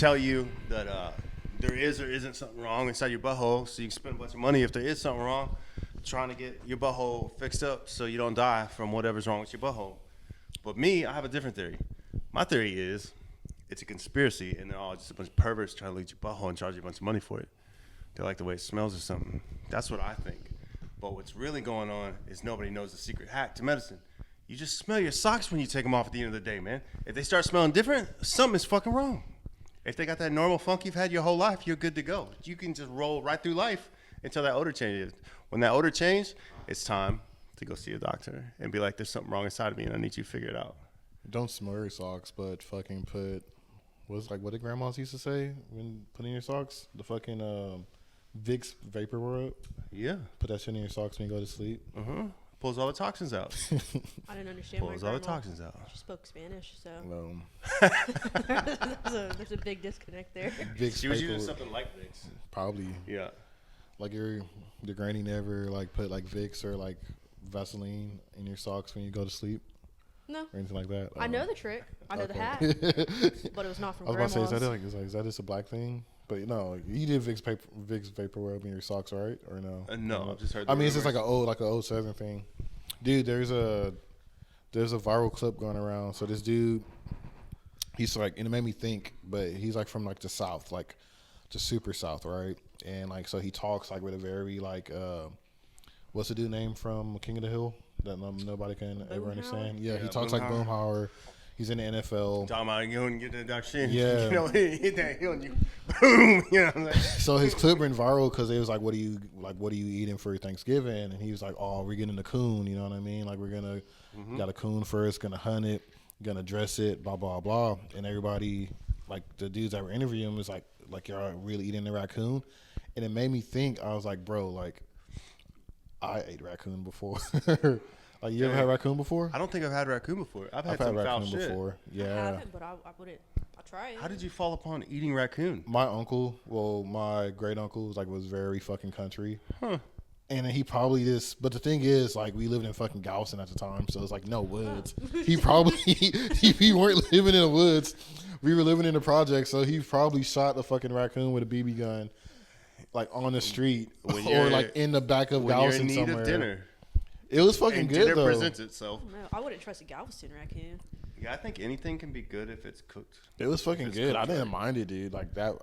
tell you that there is or isn't something wrong inside your butthole, so you can spend a bunch of money if there is something wrong, trying to get your butthole fixed up so you don't die from whatever's wrong with your butthole. But me, I have a different theory. My theory is it's a conspiracy, and they're all just a bunch of perverts trying to leak your butthole and charge you a bunch of money for it. They like the way it smells or something. That's what I think. But what's really going on is nobody knows the secret hack to medicine. You just smell your socks when you take them off at the end of the day, man. If they start smelling different, something is fucking wrong. If they got that normal funk you've had your whole life, you're good to go. You can just roll right through life until that odor changes. When that odor changes, it's time to go see a doctor and be like, there's something wrong inside of me and I need you to figure it out. Don't smell your socks, but fucking put, what did grandmas used to say when putting your socks? The fucking Vicks Vapor Rub. Yeah. Put that shit in your socks when you go to sleep. Pulls all the toxins out. I didn't understand. Pulls all the toxins out. She spoke Spanish, so there's a big disconnect there. Vicks She was using something like Vicks. Probably. Yeah. Like your granny never like put like Vicks or like Vaseline in your socks when you go to sleep? No. Or anything like that? I know the trick. I know the hack. But it was not from grandma's. I was about to say, is that just a black thing? But no, you did Vicks Vapor Rub in your socks, right? Or no? No, I've just heard. I mean, it's just like an old Southern thing, dude. There's a viral clip going around. So this dude, he's like, and it made me think, but he's like from like the South, like just super South, right? And like, so he talks like with a very like, what's the dude name from King of the Hill that nobody can ever understand? Yeah, he talks like Boomhauer. He's in the NFL. Talking about you and get that dark shit. Yeah. You know, hit that hill and you boom. You know what I'm saying? So his clip went viral because it was like, what are you eating for Thanksgiving? And he was like, oh, we're getting a coon. You know what I mean? Like got a coon first, gonna hunt it, gonna dress it, blah blah blah. And everybody, like the dudes that were interviewing him, was like y'all really eating the raccoon? And it made me think. I was like, bro, like I ate raccoon before. Like, you ever had raccoon before? I don't think I've had raccoon before. I've had raccoon foul shit before. Yeah. I haven't, but I wouldn't. I'll try it. How did you fall upon eating raccoon? My uncle, my great uncle, was very fucking country. Huh. And he probably just, but the thing is, like, we lived in fucking Galveston at the time, so it's like no woods. He probably, if we weren't living in the woods, we were living in the project, so he probably shot a fucking raccoon with a BB gun, like on the street or like in the back of Galveston somewhere. When you're in need of dinner. It was fucking good, dinner though. presents itself. No, I wouldn't trust a Galveston raccoon. Yeah, I think anything can be good if it's cooked. It was fucking good. I didn't mind it, dude. Like that,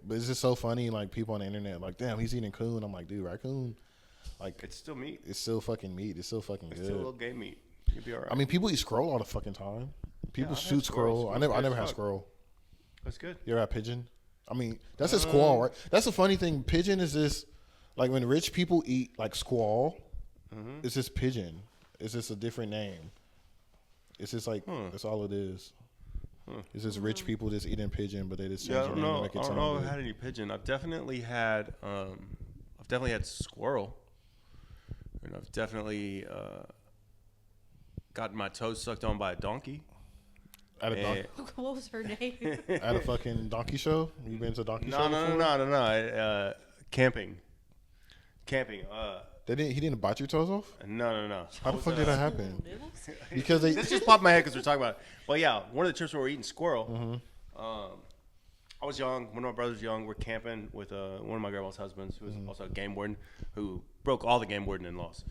but it's just so funny. Like people on the internet, like, damn, he's eating coon. I'm like, dude, raccoon. Like it's still meat. It's still fucking meat. It's still fucking good. It's still a little game meat. You'll be all right. I mean, people eat squirrel all the fucking time. People shoot squirrel. I never had squirrel. That's good. You ever had pigeon? I mean, that's a squall, right? That's the funny thing. Pigeon is this, like when rich people eat like squall, it's just pigeon. It's just a different name. It's just like that's all it is. It's just rich people just eating pigeon, but they just change the name to make it sound good. I don't know if I've had any pigeon. I've definitely had squirrel, and I've definitely gotten my toes sucked on by a donkey. At a donkey. What was her name? At a fucking donkey show? You been to a donkey show before? No. Camping. He didn't bite your toes off? No. How the fuck did that happen? Because this just popped in my head because we're talking about it. Well, yeah, one of the trips where we're eating squirrel. I was young. One of my brothers was young. We're camping with one of my grandma's husbands, who was also a game warden, who broke all the game warden in-laws.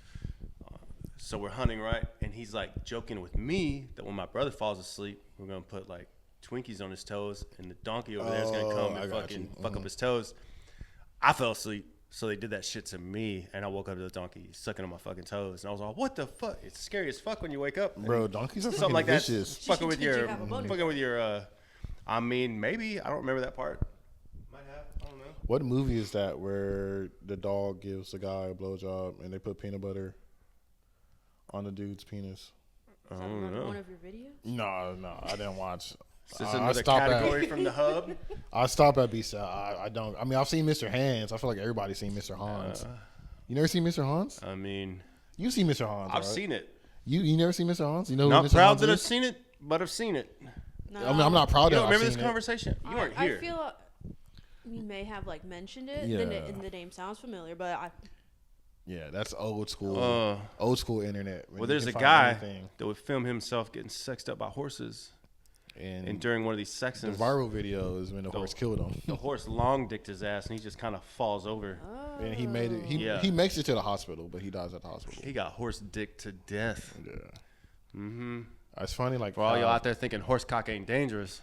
So we're hunting, right? And he's like joking with me that when my brother falls asleep, we're gonna put like Twinkies on his toes, and the donkey over there is gonna come and fucking fuck up his toes. I fell asleep. So they did that shit to me, and I woke up to the donkey sucking on my fucking toes, and I was like, "What the fuck?" It's scary as fuck when you wake up, bro. Donkeys are something fucking like vicious. That, fucking with your. I mean, maybe I don't remember that part. Might have. I don't know. What movie is that where the dog gives the guy a blowjob and they put peanut butter on the dude's penis? Is that one of your videos? No, I didn't watch. Is this another category from the hub? I stop at B-side. I don't. I mean, I've seen Mr. Hands. I feel like everybody's seen Mr. Hans. You never seen Mr. Hans? I mean, you seen Mr. Hans? I've seen it. You never seen Mr. Hans? You know, not who Mr. proud Hans that is? I've seen it, but I've seen it. No. I mean, I'm not proud you of it. Don't remember this conversation? You weren't here. I feel we may have like mentioned it. Yeah. And the name sounds familiar, but Yeah, that's old school. Old school internet. Well, there's a guy that would film himself getting sexed up by horses. And during one of these the sections, viral video is when the horse killed him. the horse long dicked his ass, and he just kind of falls over. Oh. And he made it. He makes it to the hospital, but he dies at the hospital. He got horse dicked to death. Yeah. Mm-hmm. It's funny, like For all y'all out there thinking horse cock ain't dangerous,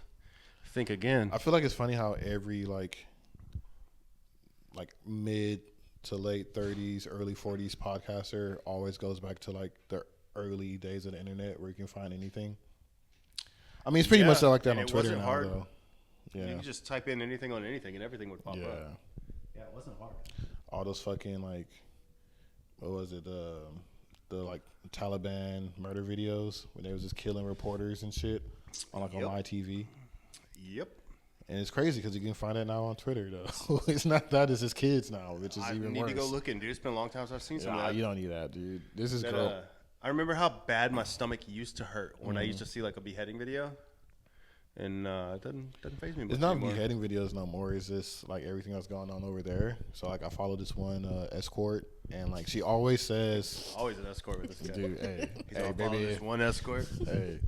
think again. I feel like it's funny how every like mid to late 30s, early 40s podcaster always goes back to like the early days of the internet where you can find anything. I mean, it's pretty much like that and on it Twitter wasn't now, hard. though. Yeah. You could just type in anything on anything, and everything would pop up. Yeah, it wasn't hard. All those fucking like, what was it? The like Taliban murder videos when they was just killing reporters and shit on on live TV. Yep. And it's crazy because you can find that now on Twitter, though. It's not that; it's just kids now, which is even worse. I need to go looking, dude. It's been a long time since I've seen some of that. You don't need that, dude. This is girl. I remember how bad my stomach used to hurt when I used to see like a beheading video, and it doesn't faze me much It's not anymore. beheading videos no more. It's just like everything that's going on over there. So like I follow this one escort, and like she always says, Always an escort with this guy. "Dude, hey, He's hey, all followed baby, this one escort. hey."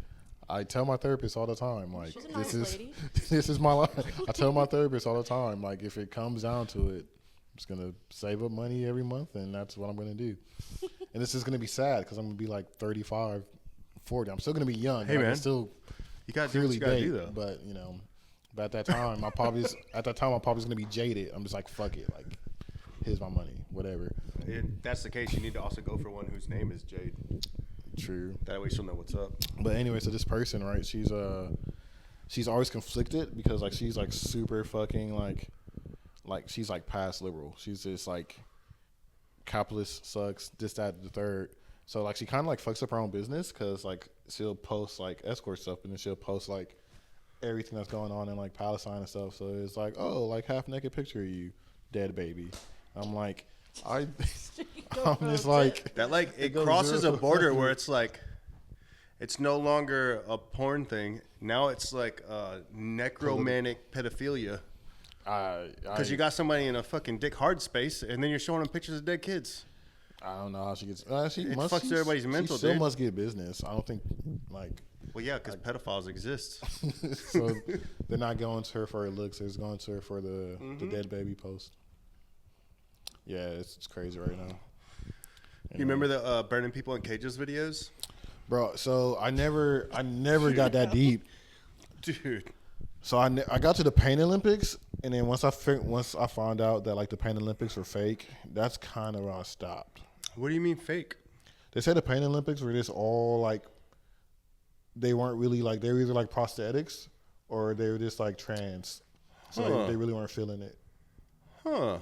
I tell my therapist all the time, like, She's a nice lady. this is my life. I tell my therapist all the time, like, if it comes down to it, I'm just gonna save up money every month, and that's what I'm gonna do. And this is gonna be sad because I'm gonna be like 35, 40. I'm still gonna be young. Hey, I man. can still You gotta do what clearly you gotta date, do though. but but at that time, I'm probably gonna be jaded. I'm just like, fuck it, like, here's my money, whatever. If that's the case, you need to also go for one whose name is Jade. True. That way she'll know what's up. But anyway, so this person, right? She's always conflicted because like she's like super fucking like she's like past liberal. She's just like capitalist sucks, this, that, the third. So like she kind of like fucks up her own business because like she'll post like escort stuff and then she'll post like everything that's going on in like Palestine and stuff. So it's like, oh, like half naked picture of you, dead baby. I'm like, I'm just like That like it goes crosses a 0 to border 100. where it's like it's no longer a porn thing. Now it's like necromantic pedophilia. Because you got somebody in a fucking dick hard space, and then you're showing them pictures of dead kids. I don't know how she gets. It fucks everybody's mental, She still dude. must get business. I don't think like. Well, yeah, because pedophiles exist. So they're not going to her for her looks. They're just going to her for the dead baby post. Yeah, it's crazy right now. You remember the burning people in cages videos? Bro, so I never got that deep. Dude. So I got to the Pain Olympics, and then once I found out that like the Pain Olympics were fake, that's kind of where I stopped. What do you mean fake? They said the Pain Olympics were just all like, they weren't really like, they were either like prosthetics or they were just like trans. So they really weren't feeling it. Huh.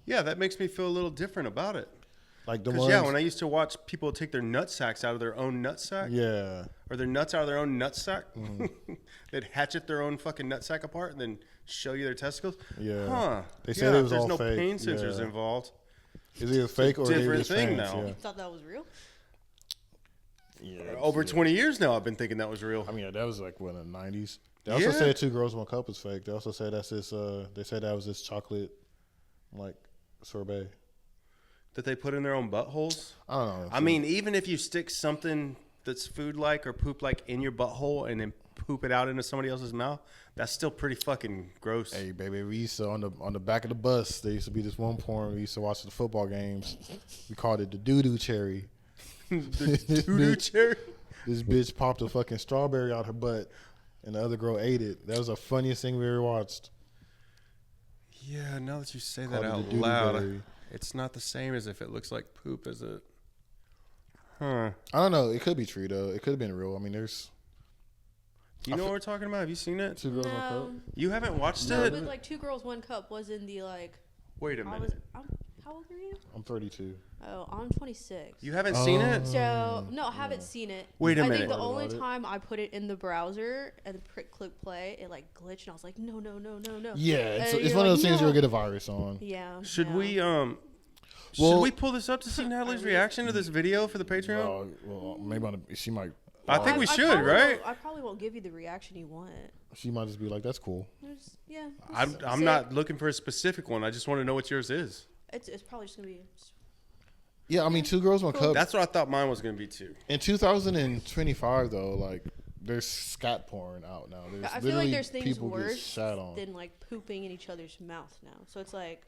Yeah, that makes me feel a little different about it. Like the Because, ones, yeah, when I used to watch people take their nut sacks out of their own nut sack, yeah. or their nuts out of their own nut sack, they'd hatchet their own fucking nut sack apart and then show you their testicles. Yeah. Huh. They said it was there's all no fake. pain sensors Yeah. involved. Is it fake or different they were just thing trans? now. Yeah. Thought that was real? Yeah, Over 20 years now, I've been thinking that was real. I mean, that was like what in the 90s. They also Yeah. said 2 Girls 1 Cup was fake. They also said that's this. They said that was this chocolate, like sorbet. That they put in their own buttholes. I don't know. I mean, even if you stick something that's food-like or poop-like in your butthole and then poop it out into somebody else's mouth, that's still pretty fucking gross. hey, baby, we used to on the back of the bus. There used to be this one porn. We used to watch the football games. We called it the doo doo cherry. The doo-doo cherry. This bitch popped a fucking strawberry out her butt, and the other girl ate it. That was the funniest thing we ever watched. Yeah, now that you say Called that it the out doo-doo loud, berry. it's not the same as if it looks like poop, is it? Huh. I don't know. It could be true though. It could have been real. I mean, there's Do you know what we're talking about? Have you seen it? 2 Girls 1 Cup. No. You haven't watched No, it? but like 2 Girls, 1 Cup was in the like. Wait a minute. How old are you? I'm 32. Oh, I'm 26. You haven't seen it? So no, I haven't seen it. Wait a I minute. think the Heard only about it. time I put it in the browser and click play, it like glitched, and I was like, no. Yeah, it's And one you're of those like, things no. you'll get a virus on. Yeah. Should yeah. we should Well- we pull this up to see Natalie's reaction to this video for the Patreon? Well, maybe she might. I think we should, probably right? won't- I probably won't give you the reaction you want. She might just be like, "That's cool." Yeah. I'm sick. not looking for a specific one. I just want to know what yours is. It's probably just gonna be. Yeah, I mean, 2 Girls 1 Cup. That's what I thought mine was going to be too. In 2025 though, like there's scat porn out now. There's I feel like there's things people get worse shat on. than like pooping in each other's mouth now. So it's like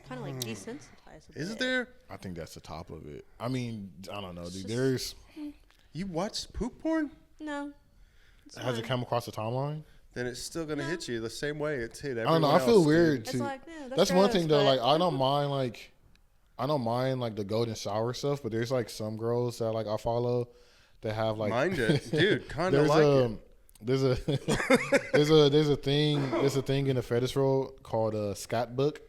kind of like desensitized. Is there? I think that's the top of it. I mean, I don't know, dude. There's You watch poop porn? No. It's has it fine. come across the timeline? Then it's still gonna No. hit you the same way it's hit I everyone don't know. I feel else, dude. weird It's too. like, yeah, That's one gross, thing though. but- Like I don't mind like the golden shower stuff, but there's like some girls that like I follow that have like Mind it, dude. Kind of there's like a it. there's a there's a thing in the fetish world called a scat book.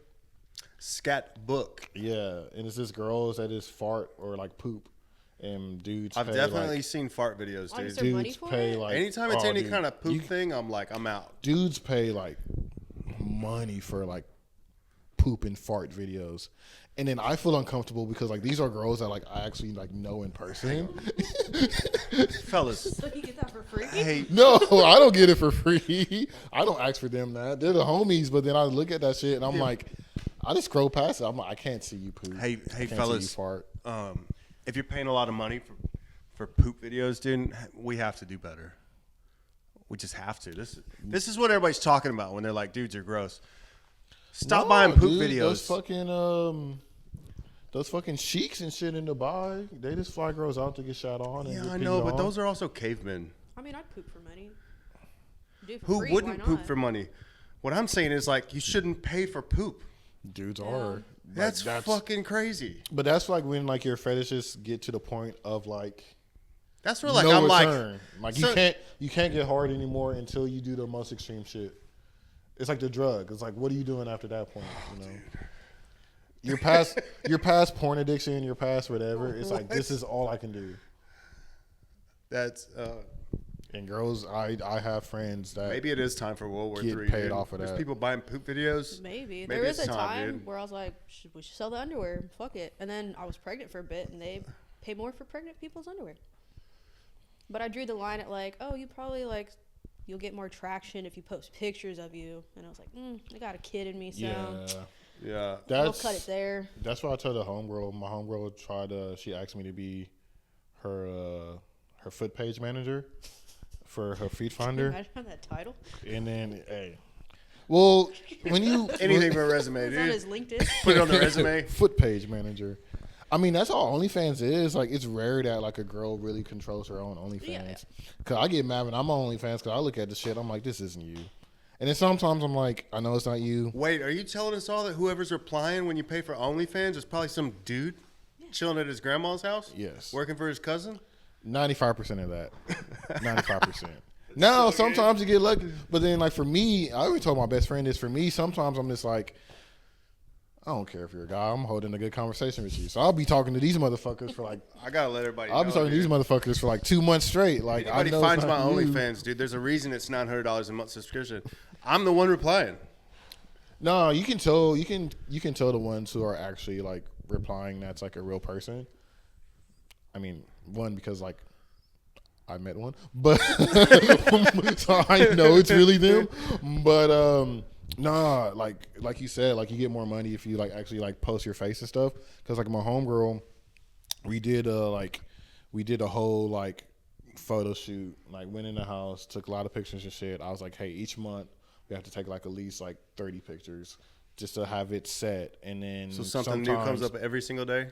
Scat book. Yeah, and it's just girls that just fart or like poop, and dudes. I've pay, definitely like, seen fart videos, Why dude. is there money dudes for pay it? like Anytime it's oh, any dude, kind of poop thing, I'm out. dudes pay like money for like poop and fart videos, and then I feel uncomfortable because like these are girls that like I actually like know in person. Fellas, So you get that for free? hey, No, I don't get it for free. I don't ask for them that. They're the homies, but then I look at that shit and I'm like, I just scroll past it. I'm like, I can't see you poop. hey, I can't see you fellas. fart. If you're paying a lot of money for poop videos, dude, we have to do better. We just have to. This is what everybody's talking about when they're like, dudes are gross. Stop No, buying poop dude, videos. Those fucking sheiks and shit in Dubai, they just fly girls out to get shot on. And Yeah, get I know, peed but on. those are also cavemen. I mean, I'd poop for money. Do it for Who free, wouldn't why poop not? for money? What I'm saying is like you shouldn't pay for poop. dudes Yeah. are. Like, That's fucking crazy. But that's like when like your fetishes get to the point of like That's where like no I'm return. Like so- you can't get hard anymore until you do the most extreme shit. It's like the drug. It's like what are you doing after that point? You know, you're past porn addiction. You're past whatever. It's like this is all I can do. that's And girls, I have friends that maybe it is time for World War Get III. paid dude. off of There's that. people buying poop videos. Maybe. Maybe There was it's a time, time dude. where I was like, we should sell the underwear. Fuck it. And then I was pregnant for a bit, and they pay more for pregnant people's underwear. But I drew the line at like, oh, you probably like, you'll get more traction if you post pictures of you. And I was like, I got a kid in me, so Yeah. we'll cut it there. That's why I told the homegirl. My homegirl tried. She asked me to be her foot page manager for her feed finder. Imagine that title. And then, hey, well, when you Anything for a resume, It's on dude. his LinkedIn. Put it on the resume. foot page manager. I mean, that's all OnlyFans is. Like, it's rare that like a girl really controls her own OnlyFans. Yeah. Cause I get mad when I'm on OnlyFans because I look at the shit. I'm like, this isn't you. And then sometimes I'm like, I know it's not you. Wait, are you telling us all that whoever's replying when you pay for OnlyFans is probably some dude chilling at his grandma's house? Yes. Working for his cousin? 95% of that. 95%. Now, sometimes you get lucky, but then like for me, I already told my best friend this. For me, sometimes I'm just like, I don't care if you're a guy. I'm holding a good conversation with you, so I'll be talking to these motherfuckers for like. I gotta let everybody I'll know. be talking to these dude. motherfuckers for like 2 months straight. Like Anybody I know finds it's my not you. OnlyFans, dude, there's a reason it's $900 a month subscription. I'm the one replying. No, you can tell. You can tell the ones who are actually like replying. That's like a real person. I mean, one because like I met one, but so I know it's really them. But nah, like you said, like you get more money if you like actually like post your face and stuff. Because like my homegirl, we did a whole like photo shoot. Like went in the house, took a lot of pictures and shit. I was like, hey, each month we have to take like at least like 30 pictures just to have it set. And then So something new comes up every single day?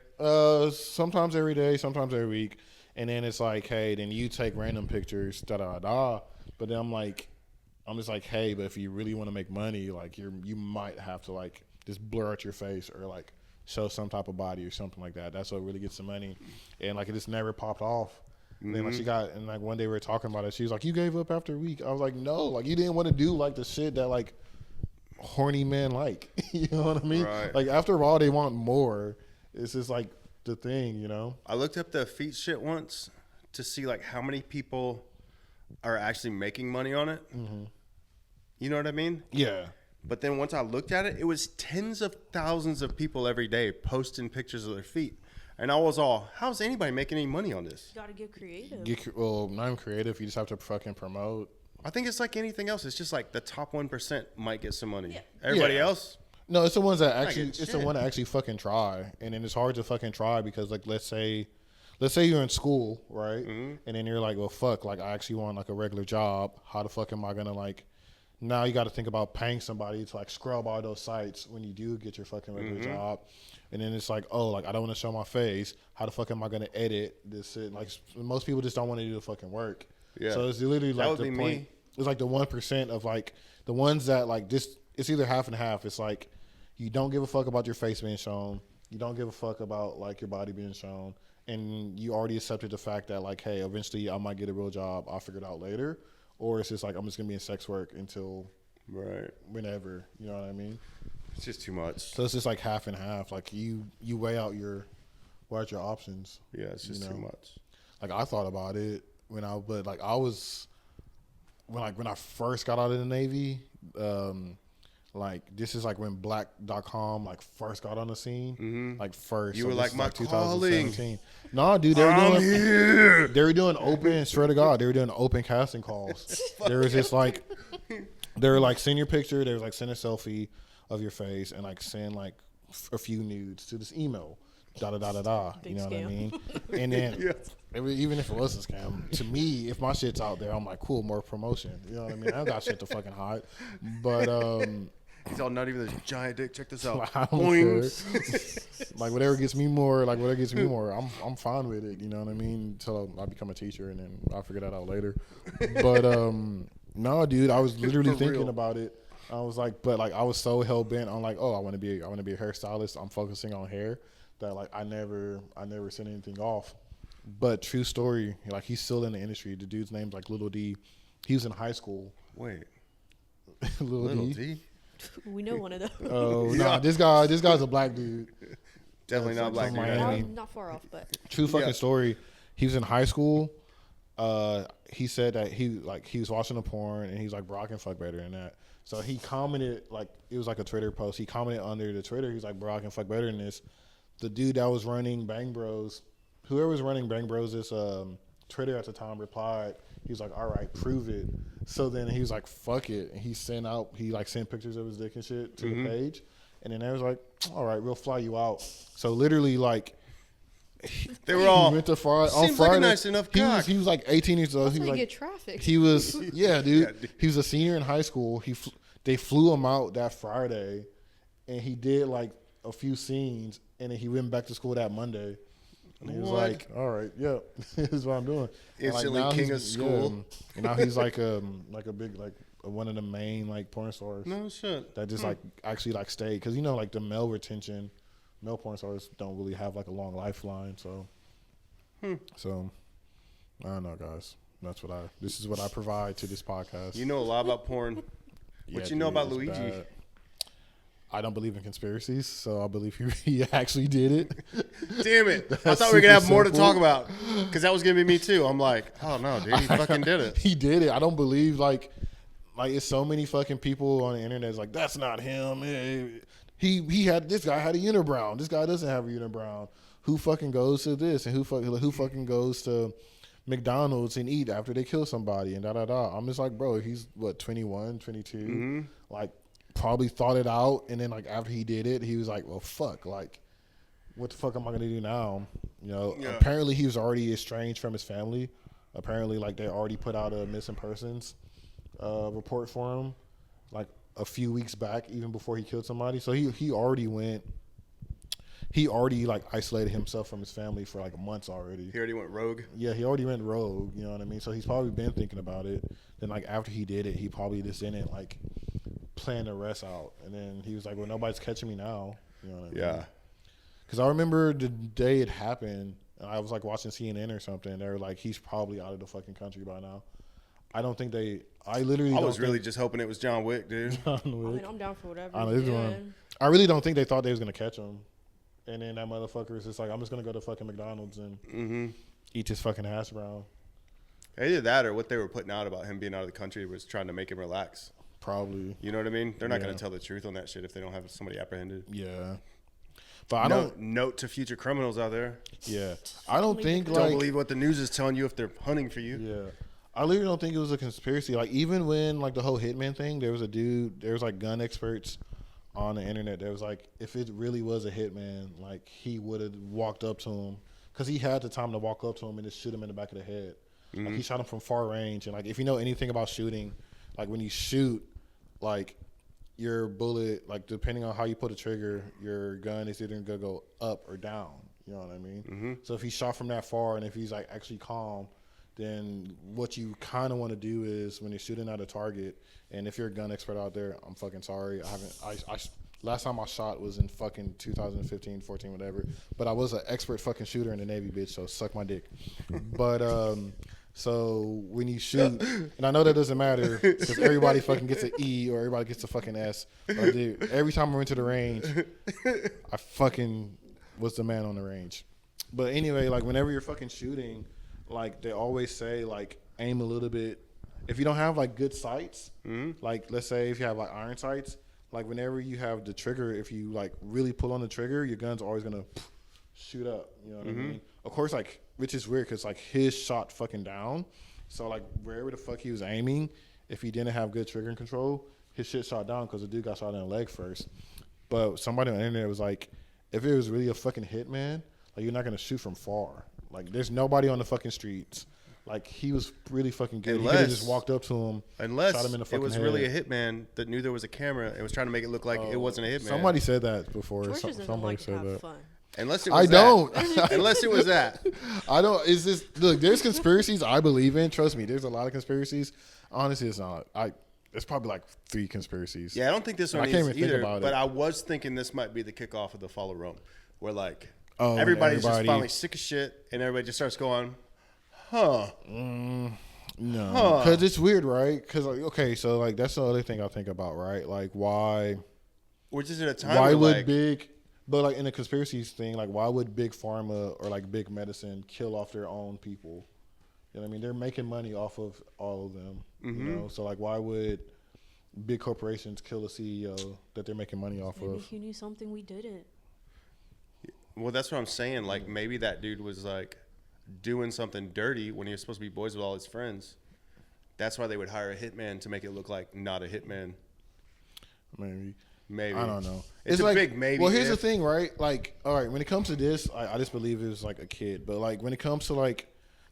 sometimes every day, sometimes every week. And then it's like, hey, then you take random pictures, da da da. But then I'm just like, hey, but if you really want to make money, like you might have to like just blur out your face or like show some type of body or something like that. That's what really gets the money. And like it just never popped off. And then like she got, and like one day we were talking about it. She was like, you gave up after a week. I was like, no, like you didn't want to do like the shit that like horny men like. You know what I mean? Right. Like after all, they want more. It's just like the thing, you know? I looked up the feet shit once to see like how many people are actually making money on it. Mm-hmm. You know what I mean? Yeah. But then once I looked at it, it was tens of thousands of people every day posting pictures of their feet. And I was all, how's anybody making any money on this? You gotta get creative. Well, not even creative. You just have to fucking promote. I think it's like anything else. It's just like the top 1% might get some money. Yeah. Everybody Yeah. else, No, it's the ones that Not actually. getting It's the shit. one that actually fucking try, and then it's hard to fucking try because, like, let's say let's say you're in school, right? And then you're like, well, fuck, like I actually want like a regular job. How the fuck am I gonna like? Now you got to think about paying somebody to like scrub all those sites when you do get your fucking regular job. And then it's like, oh, like I don't want to show my face. How the fuck am I gonna edit this shit? Like most people just don't want to do the fucking work. Yeah. So it's literally That like would the be point. me. It's like the 1% of like the ones that like just it's either half and half. It's like you don't give a fuck about your face being shown. You don't give a fuck about like your body being shown, and you already accepted the fact that like, hey, eventually I might get a real job. I'll figure it out later, or it's just like I'm just gonna be in sex work until whenever. You know what I mean? It's just too much. So it's just like half and half. Like you weigh out your options. Yeah, it's just too much. Like I thought about it when I was when I first got out of the Navy. Like this is like when Black.com like first got on the scene. Like first. You so were this like, is my 2017. No, dude, they were doing open. Swear to God, they were doing open casting calls. There was just like, they were like send your picture. They was like send a selfie of your face and like send like a few nudes to this email. Da da da da da. You know what I mean? And then even if it was a scam, to me, if my shit's out there, I'm like, cool, more promotion. You know what I mean? I don't got shit to fucking hide. But He's all not even this giant dick. Check this out. like, I don't care. Like whatever gets me more, I'm fine with it. You know what I mean? Until I become a teacher and then I'll figure that out later. But no, dude, I was literally thinking about it. I was like, but like I was so hell bent on like, oh, I want to be a hairstylist. I'm focusing on hair that like I never sent anything off. But true story, like he's still in the industry. The dude's name's like Little D. He was in high school. Wait, Little D. We know one of those. Oh no, this guy's a black dude. Definitely not black. from Dude. Miami. Not far off, but True fucking story. He was in high school. He said that he was watching a porn and he's like, bro, I can fuck better than that. So he commented, like it was like a Twitter post. He commented under the Twitter. He's like, bro, I can fuck better than this. The dude that was running Bang Bros, whoever was running Bang Bros, Twitter at the time replied. He was like, all right, prove it. So then he was like, fuck it. And he sent pictures of his dick and shit to the page. And then they was like, all right, we'll fly you out. So literally like, They were all. he went to Friday. Seems On Friday, like a nice enough cock. he was like 18 years old. that's He how was you like, get traffic. he was, yeah, dude. Yeah, dude. He was a senior in high school. They flew him out that Friday, and he did like a few scenes, and then he went back to school that Monday. And he was What? like, "All right, yeah, this is what I'm doing." And, like, Instantly now king he's- of school. yeah, and now he's like a big like one of the main like porn stars No shit. that just like actually like stayed because you know like the male porn stars don't really have like a long lifeline. So, so I don't know, guys. This is what I provide to this podcast. You know a lot about porn. Yeah, What you know dude, about it's Luigi? bad. I don't believe in conspiracies, so I believe he actually did it. Damn it! I That's thought we were gonna have super more to simple. talk about because that was gonna be me too. I'm like, oh no, dude, he fucking did it. He did it. I don't believe like it's so many fucking people on the internet. It's like that's not him. This guy had a unibrow. This guy doesn't have a unibrow. Who fucking goes to this and who fucking goes to McDonald's and eat after they kill somebody and da da da. I'm just like, bro, he's what 21, 22, like probably thought it out, and then like after he did it, he was like, well, fuck, like what the fuck am I gonna do now? You know, Yeah. apparently he was already estranged from his family. Apparently, like they already put out a missing persons report for him, like a few weeks back, even before he killed somebody. So he already like isolated himself from his family for like months already. He already went rogue. Yeah, he already went rogue. You know what I mean? So he's probably been thinking about it. Then like after he did it, he probably just didn't like plan the rest out. And then he was like, well, nobody's catching me now. You know what I mean? Yeah. Because I remember the day it happened, and I was like watching CNN or something. They were like, he's probably out of the fucking country by now. I don't think they. I was really just hoping it was John Wick, dude. I mean, I'm down for whatever. I know, he's this is doing. one. I really don't think they thought they was gonna catch him. And then that motherfucker is just like, I'm just gonna go to fucking McDonald's and eat this fucking hash brown. Either that or what they were putting out about him being out of the country was trying to make him relax. Probably. You know what I mean? They're not Yeah. going to tell the truth on that shit if they don't have somebody apprehended. Yeah. But I don't. Note to future criminals out there. Yeah. I don't think Don't like. believe what the news is telling you if they're hunting for you. Yeah. I literally don't think it was a conspiracy. Like even when like the whole hitman thing, there was like gun experts on the internet. There was like, if it really was a hitman, like he would have walked up to him because he had the time to walk up to him and just shoot him in the back of the head. Like he shot him from far range, and like if you know anything about shooting, like when you shoot, like your bullet, like depending on how you pull the trigger, your gun is either gonna go up or down. You know what I mean? So if he shot from that far, and if he's like actually calm, then what you kind of want to do is when you're shooting at a target, and if you're a gun expert out there, I'm fucking sorry. I last time I shot was in fucking 2015, 14, whatever. But I was an expert fucking shooter in the Navy, bitch, so suck my dick. But so when you shoot, and I know that doesn't matter because everybody fucking gets an E or everybody gets a fucking S. But dude, every time I went to the range, I fucking was the man on the range. But anyway, like whenever you're fucking shooting, like they always say, like aim a little bit. If you don't have like good sights, like let's say if you have like iron sights, like whenever you have the trigger, if you like really pull on the trigger, your gun's always gonna shoot up. You know what I mean? Of course, like which is weird because like his shot fucking down, so like wherever the fuck he was aiming, if he didn't have good triggering control, his shit shot down because the dude got shot in the leg first. But somebody on the internet was like, if it was really a fucking hitman, like you're not gonna shoot from far. Like there's nobody on the fucking streets. Like he was really fucking good. He could have just walked up to him, shot him in the fucking it was head. really a hitman that knew there was a camera and was trying to make it look like it wasn't a hitman. Somebody said that before. George doesn't Somebody like to said have that. fun. Unless it was I don't. Unless it was that. I don't. Is this look? There's conspiracies I believe in. Trust me. There's a lot of conspiracies. Honestly, it's not. It's probably like 3 conspiracies. Yeah, I don't think this one I is can't even either. think about but it. I was thinking this might be the kickoff of the Follow Rome, where like Oh, everybody's just everybody- finally sick of shit, and everybody just starts going, huh? No, because it's weird, right? Because like, okay, so like that's the other thing I think about, right? Like why? We're just at a time Why where would like, big? But like in the conspiracies thing, like why would big pharma or like big medicine kill off their own people? You know what I mean? They're making money off of all of them. You know, so like why would big corporations kill a CEO that they're making money off Maybe of? he knew something we didn't. well, that's what I'm saying. Like maybe that dude was like doing something dirty when he was supposed to be boys with all his friends. That's why they would hire a hitman to make it look like not a hitman. Maybe. I don't know. It's a like, big maybe. Well, here's the if. thing, right? Like, all right, when it comes to this, I just believe it was like a kid. But like when it comes to like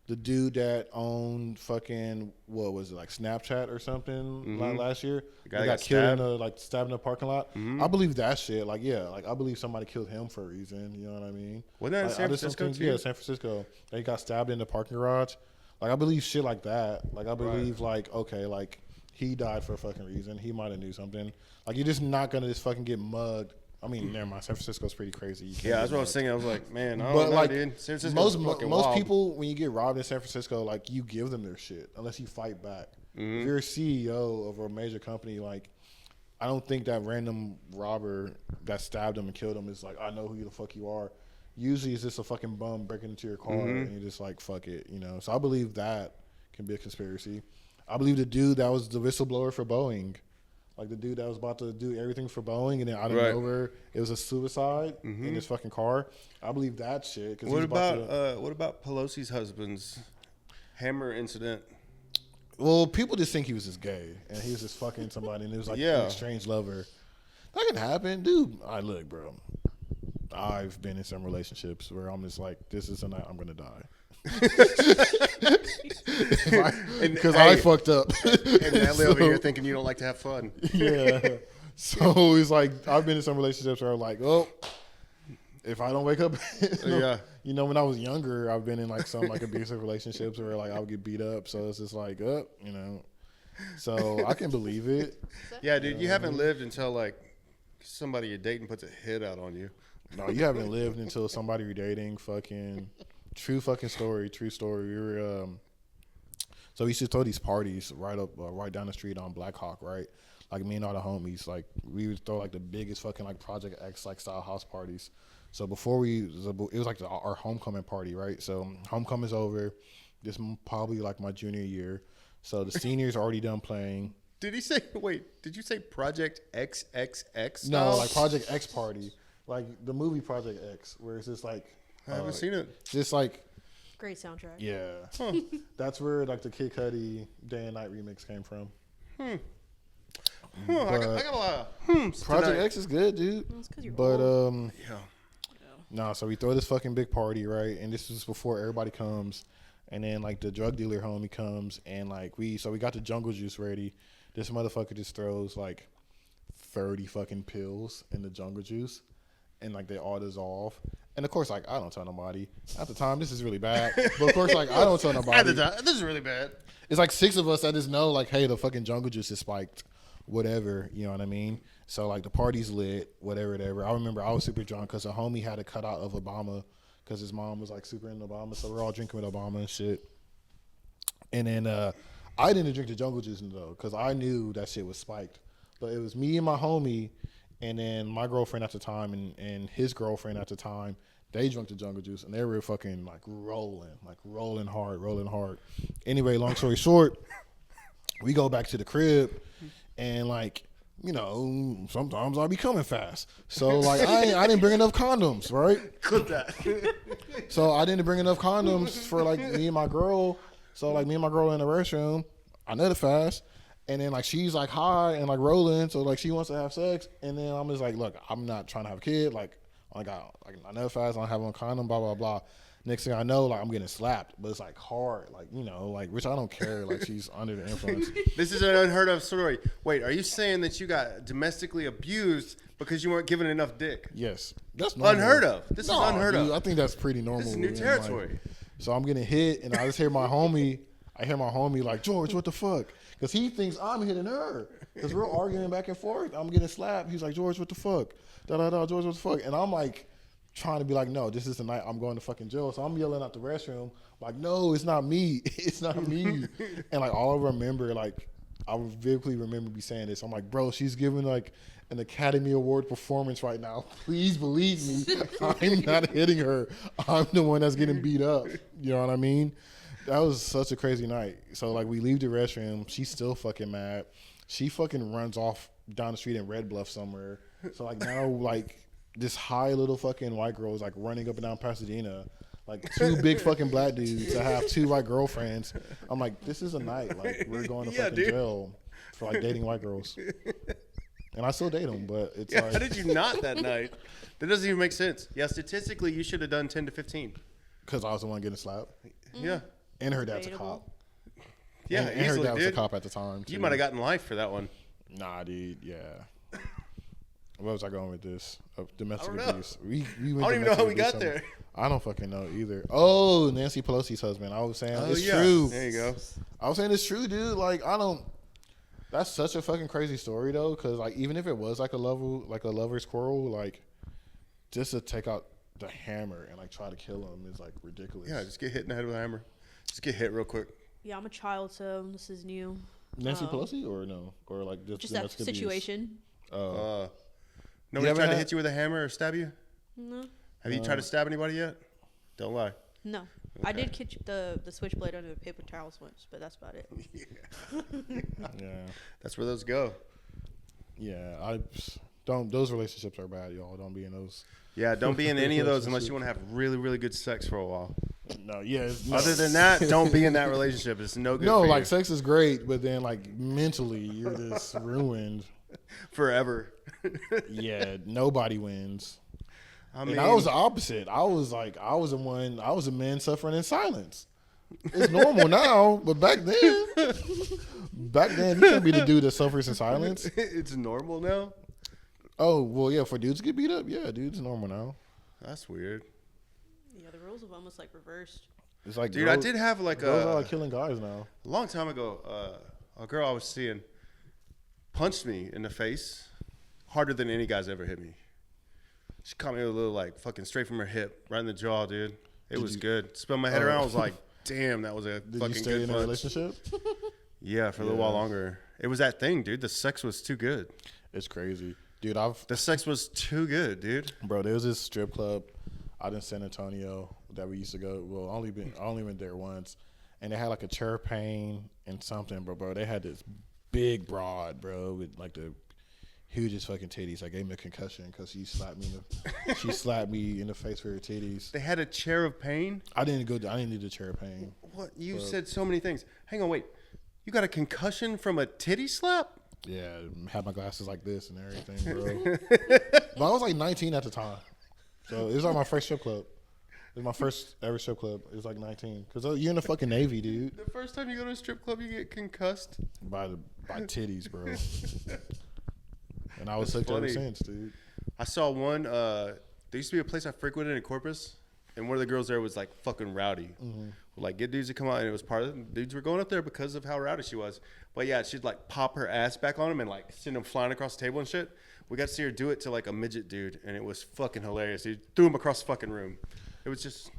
the dude that owned fucking what was it like Snapchat or something like last year, The guy that got killed in a stabbed in a parking lot. I believe that shit. Like yeah, like I believe somebody killed him for a reason. You know what I mean? Wasn't that in Like, San I just don't Francisco think- too? Yeah, San Francisco. They got stabbed in the parking garage. Like I believe shit like that. Like I believe like okay, like he died for a fucking reason. He might have knew something. Like you're just not gonna just fucking get mugged. I mean, never mind. San Francisco's pretty crazy. You can't Yeah, get that's what I was mugged. thinking. I was like, man, I But don't know, like dude. San Francisco's fucking most wild. people, when you get robbed in San Francisco, like you give them their shit unless you fight back. If you're a CEO of a major company, like I don't think that random robber that stabbed him and killed him is like, I know who the fuck you are. Usually, it's just a fucking bum breaking into your car and you're just like, fuck it, you know. So I believe that can be a conspiracy. I believe the dude that was the whistleblower for Boeing. Like the dude that was about to do everything for Boeing, and then out of nowhere, it was a suicide in his fucking car. I believe that shit. Cause What he's what about Pelosi's husband's hammer incident? Well, people just think he was just gay, and he was just fucking somebody, and it was like an strange lover. That can happen, dude. Look, bro. I've been in some relationships where I'm just like, this is the night I'm gonna die. Because I fucked up. And Natalie over So- here thinking you don't like to have fun. Yeah. So it's like I've been in some relationships where I'm like, oh, if I don't wake up, Yeah. You know, when I was younger, I've been in like some like abusive relationships where like I would get beat up. So it's just like, you know. So I can believe it. Yeah, dude, you haven't lived until like somebody you're dating puts a hit out on you. No, you haven't lived until somebody you're dating. Fucking true fucking story. True story. We were so we used to throw these parties right down the street on Black Hawk, right? Like me and all the homies, like we would throw like the biggest fucking like Project X like style house parties. So before it was like our homecoming party, right? So homecoming's over. This is probably like my junior year. So the seniors already done playing. Did you say Project XXX? No, like Project X party, like the movie Project X, where it's just like I haven't seen it. just like Great soundtrack. yeah. That's where like the Kid Cudi Day and Night remix came from. I got a lot of Project tonight. X is good, dude. Well, it's 'cause you're But old. Yeah. No, so we throw this fucking big party, right? And this is before everybody comes. And then, like, the drug dealer homie comes. And, like, we got the jungle juice ready. This motherfucker just throws, like, 30 fucking pills in the jungle juice. And, like, they all dissolve. And, of course, like, I don't tell nobody. At the time, this is really bad. But, of course, like, I don't tell nobody. At the time, this is really bad. It's like 6 of us that just know, like, hey, the fucking jungle juice is spiked. Whatever, you know what I mean? So, like, the party's lit, whatever. I remember I was super drunk because a homie had a cutout of Obama because his mom was, like, super into Obama. So we're all drinking with Obama and shit. And then I didn't drink the jungle juice, though, because I knew that shit was spiked. But it was me and my homie and then my girlfriend at the time and his girlfriend at the time. They drank the jungle juice, and they were fucking, like, rolling hard. Anyway, long story short, we go back to the crib, and, like, you know, sometimes I'll be coming fast. So, like, I didn't bring enough condoms, right? Clip that. So I didn't bring enough condoms for, like, me and my girl. So, like, me and my girl in the restroom, I nutted fast. And then, like, she's, like, high and, like, rolling. So, like, she wants to have sex. And then I'm just like, look, I'm not trying to have a kid. Like, I got, like, I nut fast. I don't have on condom, blah, blah, blah. Next thing I know, like, I'm getting slapped. But it's, like, hard. Like, you know, like, which I don't care. Like, she's under the influence. This is an unheard of story. Wait, are you saying that you got domestically abused because you weren't given enough dick? Yes. That's normal. Unheard of. This is unheard dude, of. I think that's pretty normal. This is new territory. Like, so I'm getting hit, and I just hear my homie. Like, George, what the fuck? Because he thinks I'm hitting her. Because we're arguing back and forth. I'm getting slapped. He's like, George, what the fuck? Da-da-da, George, what the fuck? And I'm like, trying to be like, no, this is the night I'm going to fucking jail. So I'm yelling out the restroom, like, no, it's not me. It's not me. And, like, all I remember, like, I vividly remember me saying this. I'm like, bro, she's giving, like, an Academy Award performance right now. Please believe me. I'm not hitting her. I'm the one that's getting beat up. You know what I mean? That was such a crazy night. So, like, we leave the restroom. She's still fucking mad. She fucking runs off down the street in Red Bluff somewhere. So, like, now, like, this high little fucking white girl is, like, running up and down Pasadena. Like, 2 big fucking black dudes to have 2 white girlfriends. I'm like, this is a night. Like, we're going to fucking jail for, like, dating white girls. And I still date them, but it's like. How did you not that night? That doesn't even make sense. Yeah, statistically, you should have done 10 to 15. Because I was the one getting slapped. Yeah. And her dad's a cop. Yeah, and her easily, dad was dude. a cop at the time, too. You might have gotten life for that one. Nah, dude, yeah. Where was I going with this? Domestic I don't know. abuse. We I don't even know how we got there. I don't fucking know either. Oh, Nancy Pelosi's husband. I was saying it's true. There you go. I was saying it's true, dude. Like, I don't. That's such a fucking crazy story, though, because, like, even if it was like a lover's quarrel, like, just to take out the hammer and, like, try to kill him is, like, ridiculous. Yeah, just get hit in the head with a hammer. Just get hit real quick. Yeah, I'm a child, so this is new. Nancy Pelosi or no? Or, like, just that domestic abuse? situation. Nobody tried to hit you with a hammer or stab you? No. Have you tried to stab anybody yet? Don't lie. No. Okay. I did catch the switchblade under the paper towels once, but that's about it. Yeah. That's where those go. Yeah, I don't. Those relationships are bad, y'all. Don't be in those. Yeah, don't be in any of those unless you want to have really, really good sex for a while. No, yeah. Other than that, don't be in that relationship. It's no good. No, for like you. sex is great, but then like mentally, you're just ruined. Forever. Yeah, nobody wins. I mean, And I was the opposite. I was a man suffering in silence. It's normal now, but back then, you can't be the dude that suffers in silence. It's normal now. Oh well, yeah. For dudes to get beat up, yeah, dude's normal now. That's weird. Yeah, the rules have almost like reversed. It's like, Dude, I did have like girls are like killing guys now. a long time ago. A girl I was seeing punched me in the face harder than any guy's ever hit me. She caught me with a little like fucking straight from her hip, right in the jaw, dude. It was good. Spun my head around. I was like, damn, that was a Did fucking you stay good in a punch. relationship? Yeah, for a little while longer. It was that thing, dude. The sex was too good. It's crazy, dude. The sex was too good, dude. Bro, there was this strip club out in San Antonio that we used to go. Well, I only went there once, and they had like a chair pane and something, bro. They had this big broad, bro, with like the hugest fucking titties. I gave me a concussion because she slapped me in the face with her titties. They had a chair of pain. I didn't need the chair pane. What? You said so many things. Hang on, wait. You got a concussion from a titty slap? Yeah, had my glasses like this and everything, bro. But I was like 19 at the time. So it was like my first strip club. It was my first ever strip club. It was like 19. Because you're in the fucking Navy, dude. The first time you go to a strip club, you get concussed By titties, bro. And I was That's hooked ever funny. since, dude. I saw one. There used to be a place I frequented in Corpus, and one of the girls there was like fucking rowdy. Like get dudes to come out, and it was part of it. Dudes were going up there because of how rowdy she was. But yeah, she'd like pop her ass back on him and like send him flying across the table and shit. We got to see her do it to like a midget dude, and it was fucking hilarious. He threw him across the fucking room. It was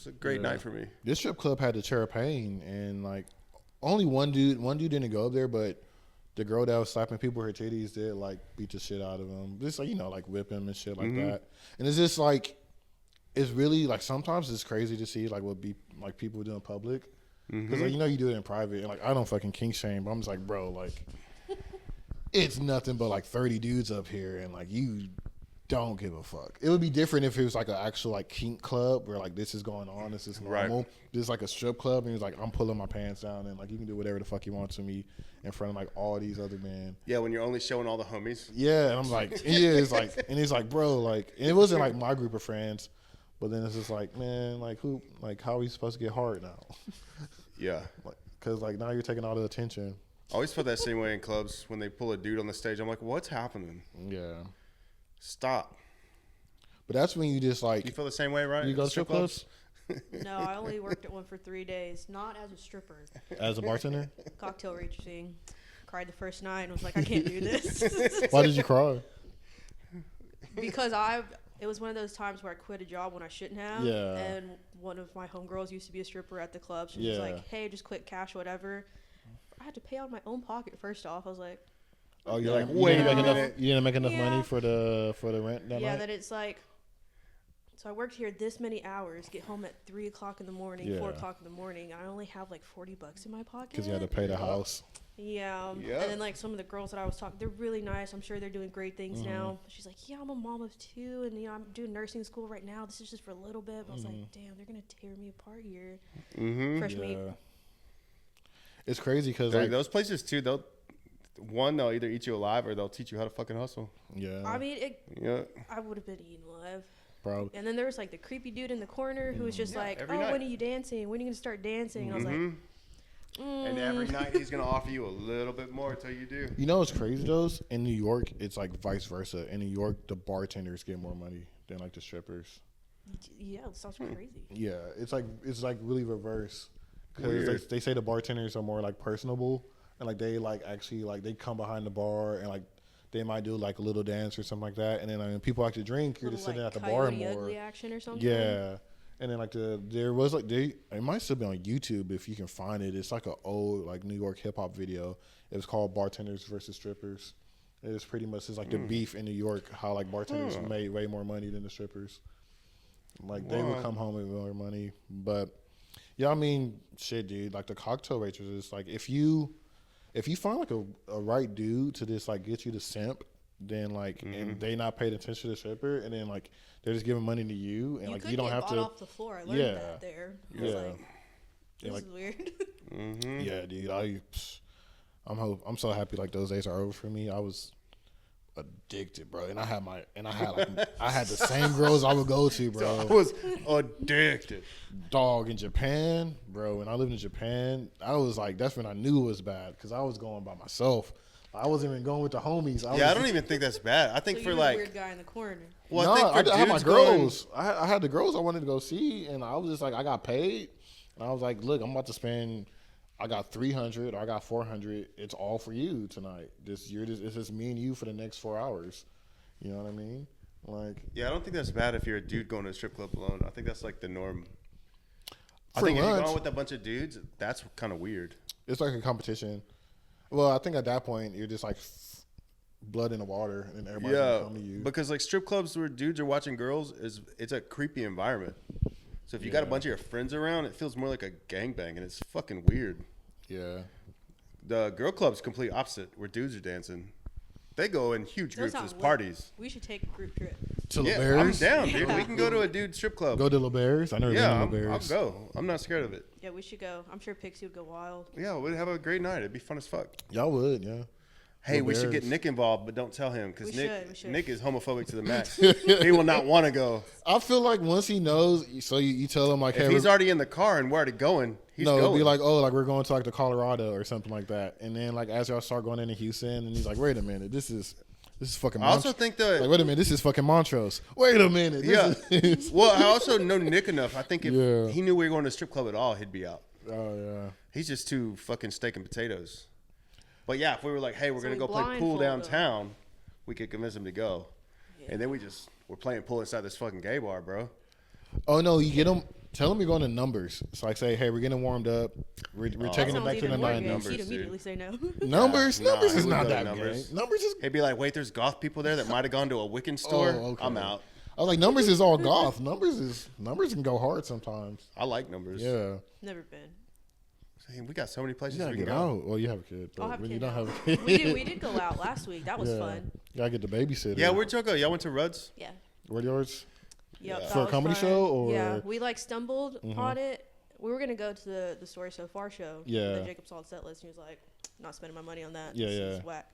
a great night for me. This strip club had the chair of pain, and like only one dude didn't go up there, but the girl that was slapping people with her titties did like beat the shit out of him. Just like, like whip him and shit like that. And it's just like, it's really like sometimes it's crazy to see like what like people do in public. Because like, you do it in private, and like I don't fucking kink shame, but I'm just like, bro, like it's nothing but like 30 dudes up here, and like you don't give a fuck. It would be different if it was like an actual like kink club where like this is going on, this is normal. Right. This is like a strip club, and it's like I'm pulling my pants down, and like you can do whatever the fuck you want to me in front of like all these other men. Yeah, when you're only showing all the homies. Yeah, and I'm like, it's like, and it's like, bro, like, and it wasn't like my group of friends, but then it's just like, man, like who, like how are we supposed to get hard now? Yeah. Like, cause like now you're taking all the attention. I always felt that same way in clubs when they pull a dude on the stage. I'm like, what's happening? Yeah, Stop. but that's when you just like You feel the same way, right? you go to strip clubs No, I only worked at one for 3 days. Not as a stripper. as a bartender. Cocktail waitressing. Cried the first night and was like, I can't do this. Why did you cry? Because it was one of those times where I quit a job when I shouldn't have. Yeah. And one of my homegirls used to be a stripper at the club. She was Yeah. like, hey, just quit cash, whatever. I had to pay out of my own pocket first off. I was like, Oh, You're like, you wait didn't a make minute. you didn't make enough Yeah. money for the rent that yeah, night? that it's like, so I worked here this many hours, get home at 3 o'clock in the morning, Yeah. 4 o'clock in the morning. And I only have like $40 in my pocket. Because you had to pay the house. Yeah. Yeah. And then like some of the girls that I was talking, they're really nice. I'm sure they're doing great things now. She's like, yeah, I'm a mom of 2, and I'm doing nursing school right now. This is just for a little bit. But I was like, damn, they're gonna tear me apart here. Fresh meat. Yeah. It's crazy because Like, like those places too, they'll either eat you alive or they'll teach you how to fucking hustle. yeah, I mean, Yeah. I would have been eaten alive. probably. And then there was like the creepy dude in the corner who was just like, every oh, night. when are you dancing? When are you gonna start dancing? And I was like, And every night he's gonna offer you a little bit more until you do. You know what's crazy though? In New York, it's like vice versa. In New York, the bartenders get more money than like the strippers. yeah, it sounds crazy. Yeah, it's like really reverse. Weird. Because they say the bartenders are more like personable, and like they like actually like they come behind the bar and like they might do like a little dance or something like that. And then when people like to drink, you're just Little, sitting like, at the bar Coyote more. Ugly action or something. Yeah. And then like there was like it might still be on YouTube if you can find it. It's like an old like New York hip hop video. It was called Bartenders versus Strippers. It was pretty much just like the beef in New York, how like bartenders made way more money than the strippers. Like they would come home with more money. But yeah, I mean, shit, dude. Like the cocktail waitresses, like if you find like a right dude to just like get you to simp, then like and they not paid attention to the stripper, and then like they're just giving money to you, and You like could you don't get have bought to. off the floor. I learned Yeah. that there. I was Yeah. like, this like- is weird. Yeah, dude. I'm so happy like those days are over for me. I was addicted, bro, and I had the same girls I would go to, I bro. was addicted. Dog in Japan, bro. When I lived in Japan, I was like, that's when I knew it was bad because I was going by myself. I wasn't even going with the homies. I don't even think that's bad. I think So for you were like, the weird guy in the corner. well, No, I think for I had my dudes going- girls. I had the girls I wanted to go see, and I was just like, I got paid, and I was like, look, I'm about to spend. I got 300 or I got 400. It's all for you tonight. It's just me and you for the next 4 hours. You know what I mean? Like, Yeah, I don't think that's bad if you're a dude going to a strip club alone. I think that's like the norm. I For think if you're lunch- going with a bunch of dudes, that's kind of weird. it's like a competition. Well, I think at that point you're just like blood in the water, and everybody's gonna come to you. because like strip clubs where dudes are watching girls it's a creepy environment. So if you got a bunch of your friends around, it feels more like a gangbang, and it's fucking weird. Yeah. The girl club's complete opposite, where dudes are dancing. They go in huge Those groups as sound lit. parties. We should take a group trip. To Yeah, La I'm Bears? down, dude. We can go to a dude strip club. Go to La Bears? I never Yeah, been to La I'll Bears. go. I'm not scared of it. Yeah, we should go. I'm sure Pixie would go wild. Yeah, we'd have a great night. It'd be fun as fuck. Y'all would, yeah. Hey, Go we should get Bears. Nick involved, but don't tell him because We should. Nick is homophobic to the max. He will not want to go. I feel like once he knows, so you tell him like, If hey, he's already in the car and we're already going, he's no, going. it'd be like, oh, like we're going to like the Colorado or something like that, and then like as y'all start going into Houston, and he's like, wait a minute, this is fucking. I also think that like, wait a minute, this is fucking Montrose. Wait a minute, this is Well, I also know Nick enough. I think if Yeah. he knew we were going to a strip club at all, he'd be out. oh yeah. He's just too fucking steak and potatoes. But yeah, if we were like, hey, we're So gonna we go play pool blindfold them. downtown, we could convince him to go. And then we're playing pool inside this fucking gay bar, bro. Oh no, you get them. Tell them you're going to Numbers. So like say, hey, we're getting warmed up. We're taking it Sounds back to the even more nine gay. Numbers, She'd dude. immediately say no. Numbers, Nah, Numbers he is would not go to that Numbers. gay. Numbers is. He'd be like, wait, there's goth people there that might have gone to a Wiccan store. Oh, okay. I'm out. I was like, Numbers is all goth. Numbers can go hard sometimes. I like Numbers. Yeah. Never been. Hey, we got so many places You gotta we can get go. out. Well, you have a kid, but I'll have when kid you don't now. have a kid, We did go out last week. That was yeah. fun. You gotta get the babysitter. Yeah, where'd y'all go? Y'all went to Rudd's? Yeah. Where yours? Yep, that For a was comedy fun. show, or- Yeah, we like stumbled on it. We were gonna go to the Story So Far show. Yeah. Then Jacob saw the set list and he was like, not spending my money on that. Yeah, This yeah. is whack.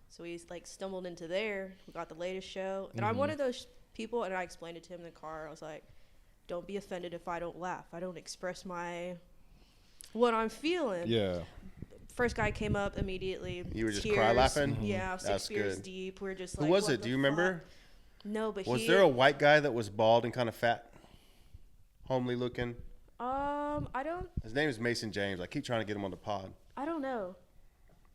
So we like stumbled into there. We got the latest show. And I'm one of those people, and I explained it to him in the car. I was like, don't be offended if I don't laugh. I don't express what I'm feeling. Yeah. First guy came up immediately. You were just tears. cry laughing? Yeah, 6 That's beers good. deep. We are just Who like, was what it? Do the you remember? fuck? No, but Was he. there a white guy that was bald and kind of fat? Homely looking? I don't. His name is Mason James. I keep trying to get him on the pod. I don't know.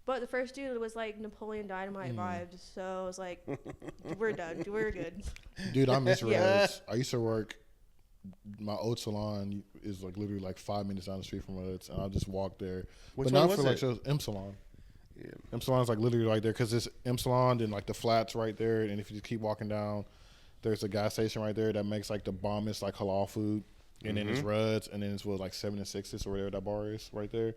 But the first dude was like Napoleon Dynamite vibes. So I was like, we're done. We're good. Dude, I miss Yeah. Reds. I used to work. My old salon is like literally like 5 minutes down the street from Reds, and I just walk there. Which but one not was for like it? shows. M Salon. Yeah. M Salon's like literally right there because it's M Salon and like the flats right there, and if you just keep walking down, there's a gas station right there that makes like the bombest like halal food, and then it's Rudd's, and then it's what like 7 and 6s or whatever that bar is right there.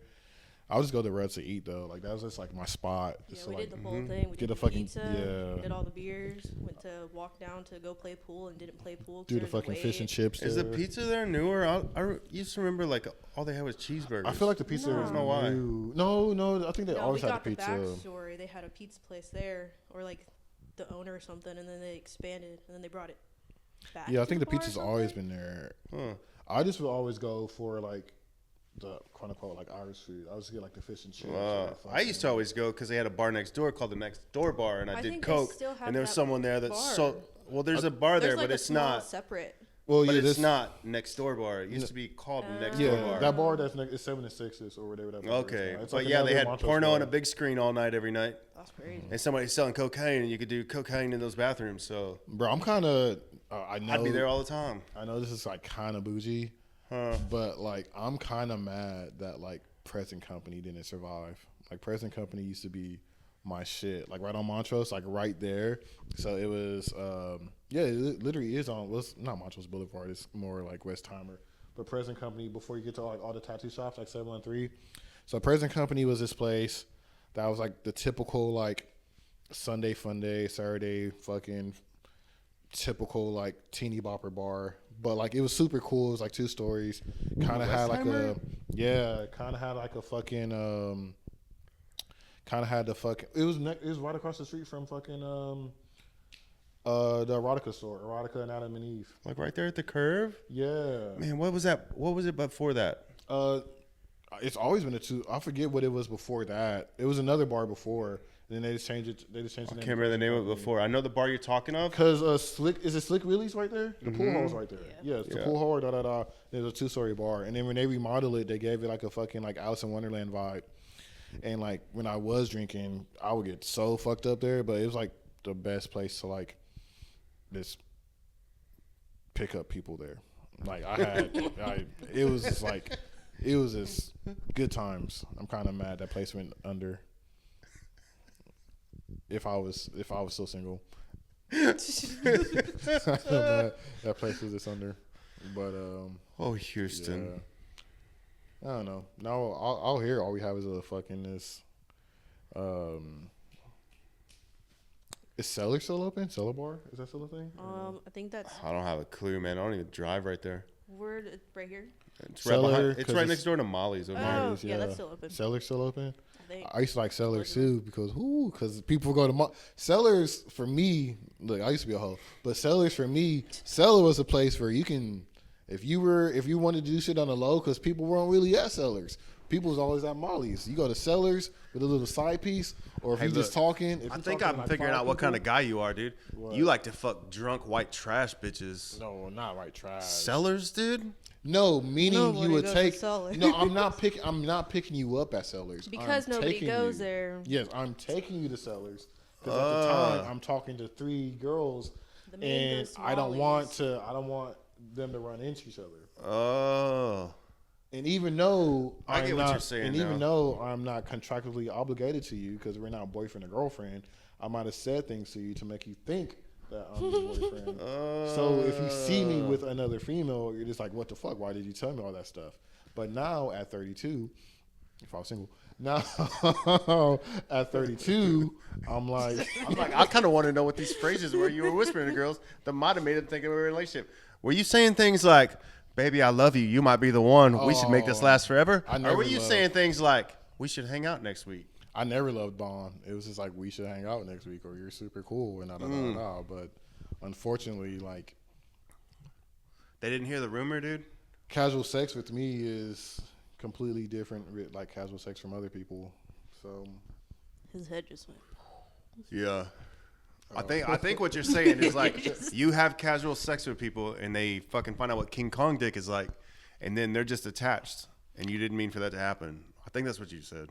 I'll just go to Rudd's to eat though. Like that was just like my spot. Yeah, Just we to, like, did the whole thing. We Get did a the fucking- pizza, yeah. did all the beers, went to walk down to go play pool and didn't play pool. 'cause do the there was a fucking fish and wait. chips. Is the there. pizza there newer? I used to remember like all they had was cheeseburgers. I feel like the pizza No. is I don't know why. new. No, I think they No, always we had got the the pizza. backstory. They had a pizza place there, or like the owner or something, and then they expanded, and then they brought it back. Yeah, I to think the bar or pizza's always something. been there. Huh. I just would always go for like the quote unquote like Irish food. I just get like the fish and chips. I used to always go because they had a bar next door called the Next Door Bar, and I I did think they Coke. still have And there was that someone there that bar. sold. Well, there's a bar there, There's like but a it's small not. separate. Well, But yeah, it's this, not Next Door Bar. It used to be called the Next yeah, Door Bar. that bar that's next is 7 and 6s or whatever that bar is Okay, now. It's but like yeah, they another had Montrose porno bar. on a big screen all night, every night, That's crazy. and somebody's selling cocaine, and you could do cocaine in those bathrooms. So Bro, I'm kind of. I know. I'd be there all the time. I know this is like kind of bougie, but like I'm kind of mad that like Present Company didn't survive. Like Present Company used to be my shit. Like right on Montrose, like right there. So it was, yeah, it literally is on. Well, it's not Montrose Boulevard. It's more like Westheimer. But Present Company before you get to like all the tattoo shops, like 713. So Present Company was this place that was like the typical like Sunday fun day, Saturday fucking typical like teeny bopper bar, but like it was super cool. It was like 2 stories. Kind of had like a kind of had like a fucking kind of had the fucking. It was right across the street from fucking the erotica store, Erotica and Adam and Eve. Like right there at the curve. Yeah, Man, what was that? What was it before that? it's always been a 2. I forget what it was before that. It was another bar before. And then they just changed it. They just changed the name. Can't remember the name of it before. I know the bar you're talking of. Cause Slick is it Slick Willie's right there? The pool hall's right there. Yeah. Yeah, it's the Yeah. pool hall. There's a 2-story bar, and then when they remodeled it, they gave it like a fucking like Alice in Wonderland vibe. And like when I was drinking, I would get so fucked up there, but it was like the best place to like just pick up people there. Like it was just like it was just good times. I'm kind of mad that place went under. If I was still single, that place was just under. But Oh, Houston. yeah. I don't know. No, I'll hear all we have is a fucking this. Is Cellar still open? Cellar bar? Is that still a thing? I think that's. I don't have a clue, man. I don't even drive right there. Word right here. It's right Cellar, behind. It's 'cause right it's- next door to Molly's over here. Oh, yeah, that's still open. Cellar's still open. I think. I used to like Sellers too because people go to Sellers for me. Look, I used to be a hoe, but Sellers for me, Cellar was a place where you can, if you wanted to do shit on the low, because people weren't really at Sellers. People was always at Molly's. You go to Sellers with a little side piece, or if Hey, you're just look, talking. I think I'm figuring out what kind of guy you are, dude. What? You like to fuck drunk white trash bitches. No, not right trash. Sellers, dude. No, meaning Nobody you would goes to take. Sellers. No, I'm not picking you up at Sellers Because I'm nobody taking goes you. there. Yes, I'm taking you to Sellers because at the time I'm talking to 3 girls, The man and goes to I don't Molly's. want them to run into each other. Oh. And even though I get I'm what not, you're saying and now. even though I'm not contractually obligated to you because we're not boyfriend or girlfriend, I might have said things to you to make you think that I'm your boyfriend. So if you see me with another female, you're just like, what the fuck? Why did you tell me all that stuff? But now at 32, if I was single, now at 32, I'm like, I kind of want to know what these phrases were you were whispering to girls that might have made them think of a relationship. Were you saying things like, "Baby, I love you. You might be the one. We should make this last forever"? I Or never were you loved- saying things like, "We should hang out next week"? I never loved Bond. It was just like, we should hang out next week, or you're super cool, and da. But unfortunately, like, They didn't hear the rumor, dude. casual sex with me is completely different with like casual sex from other people. So His head just went. Yeah. I think what you're saying is like you have casual sex with people and they fucking find out what King Kong dick is like, and then they're just attached, and you didn't mean for that to happen. I think that's what you said.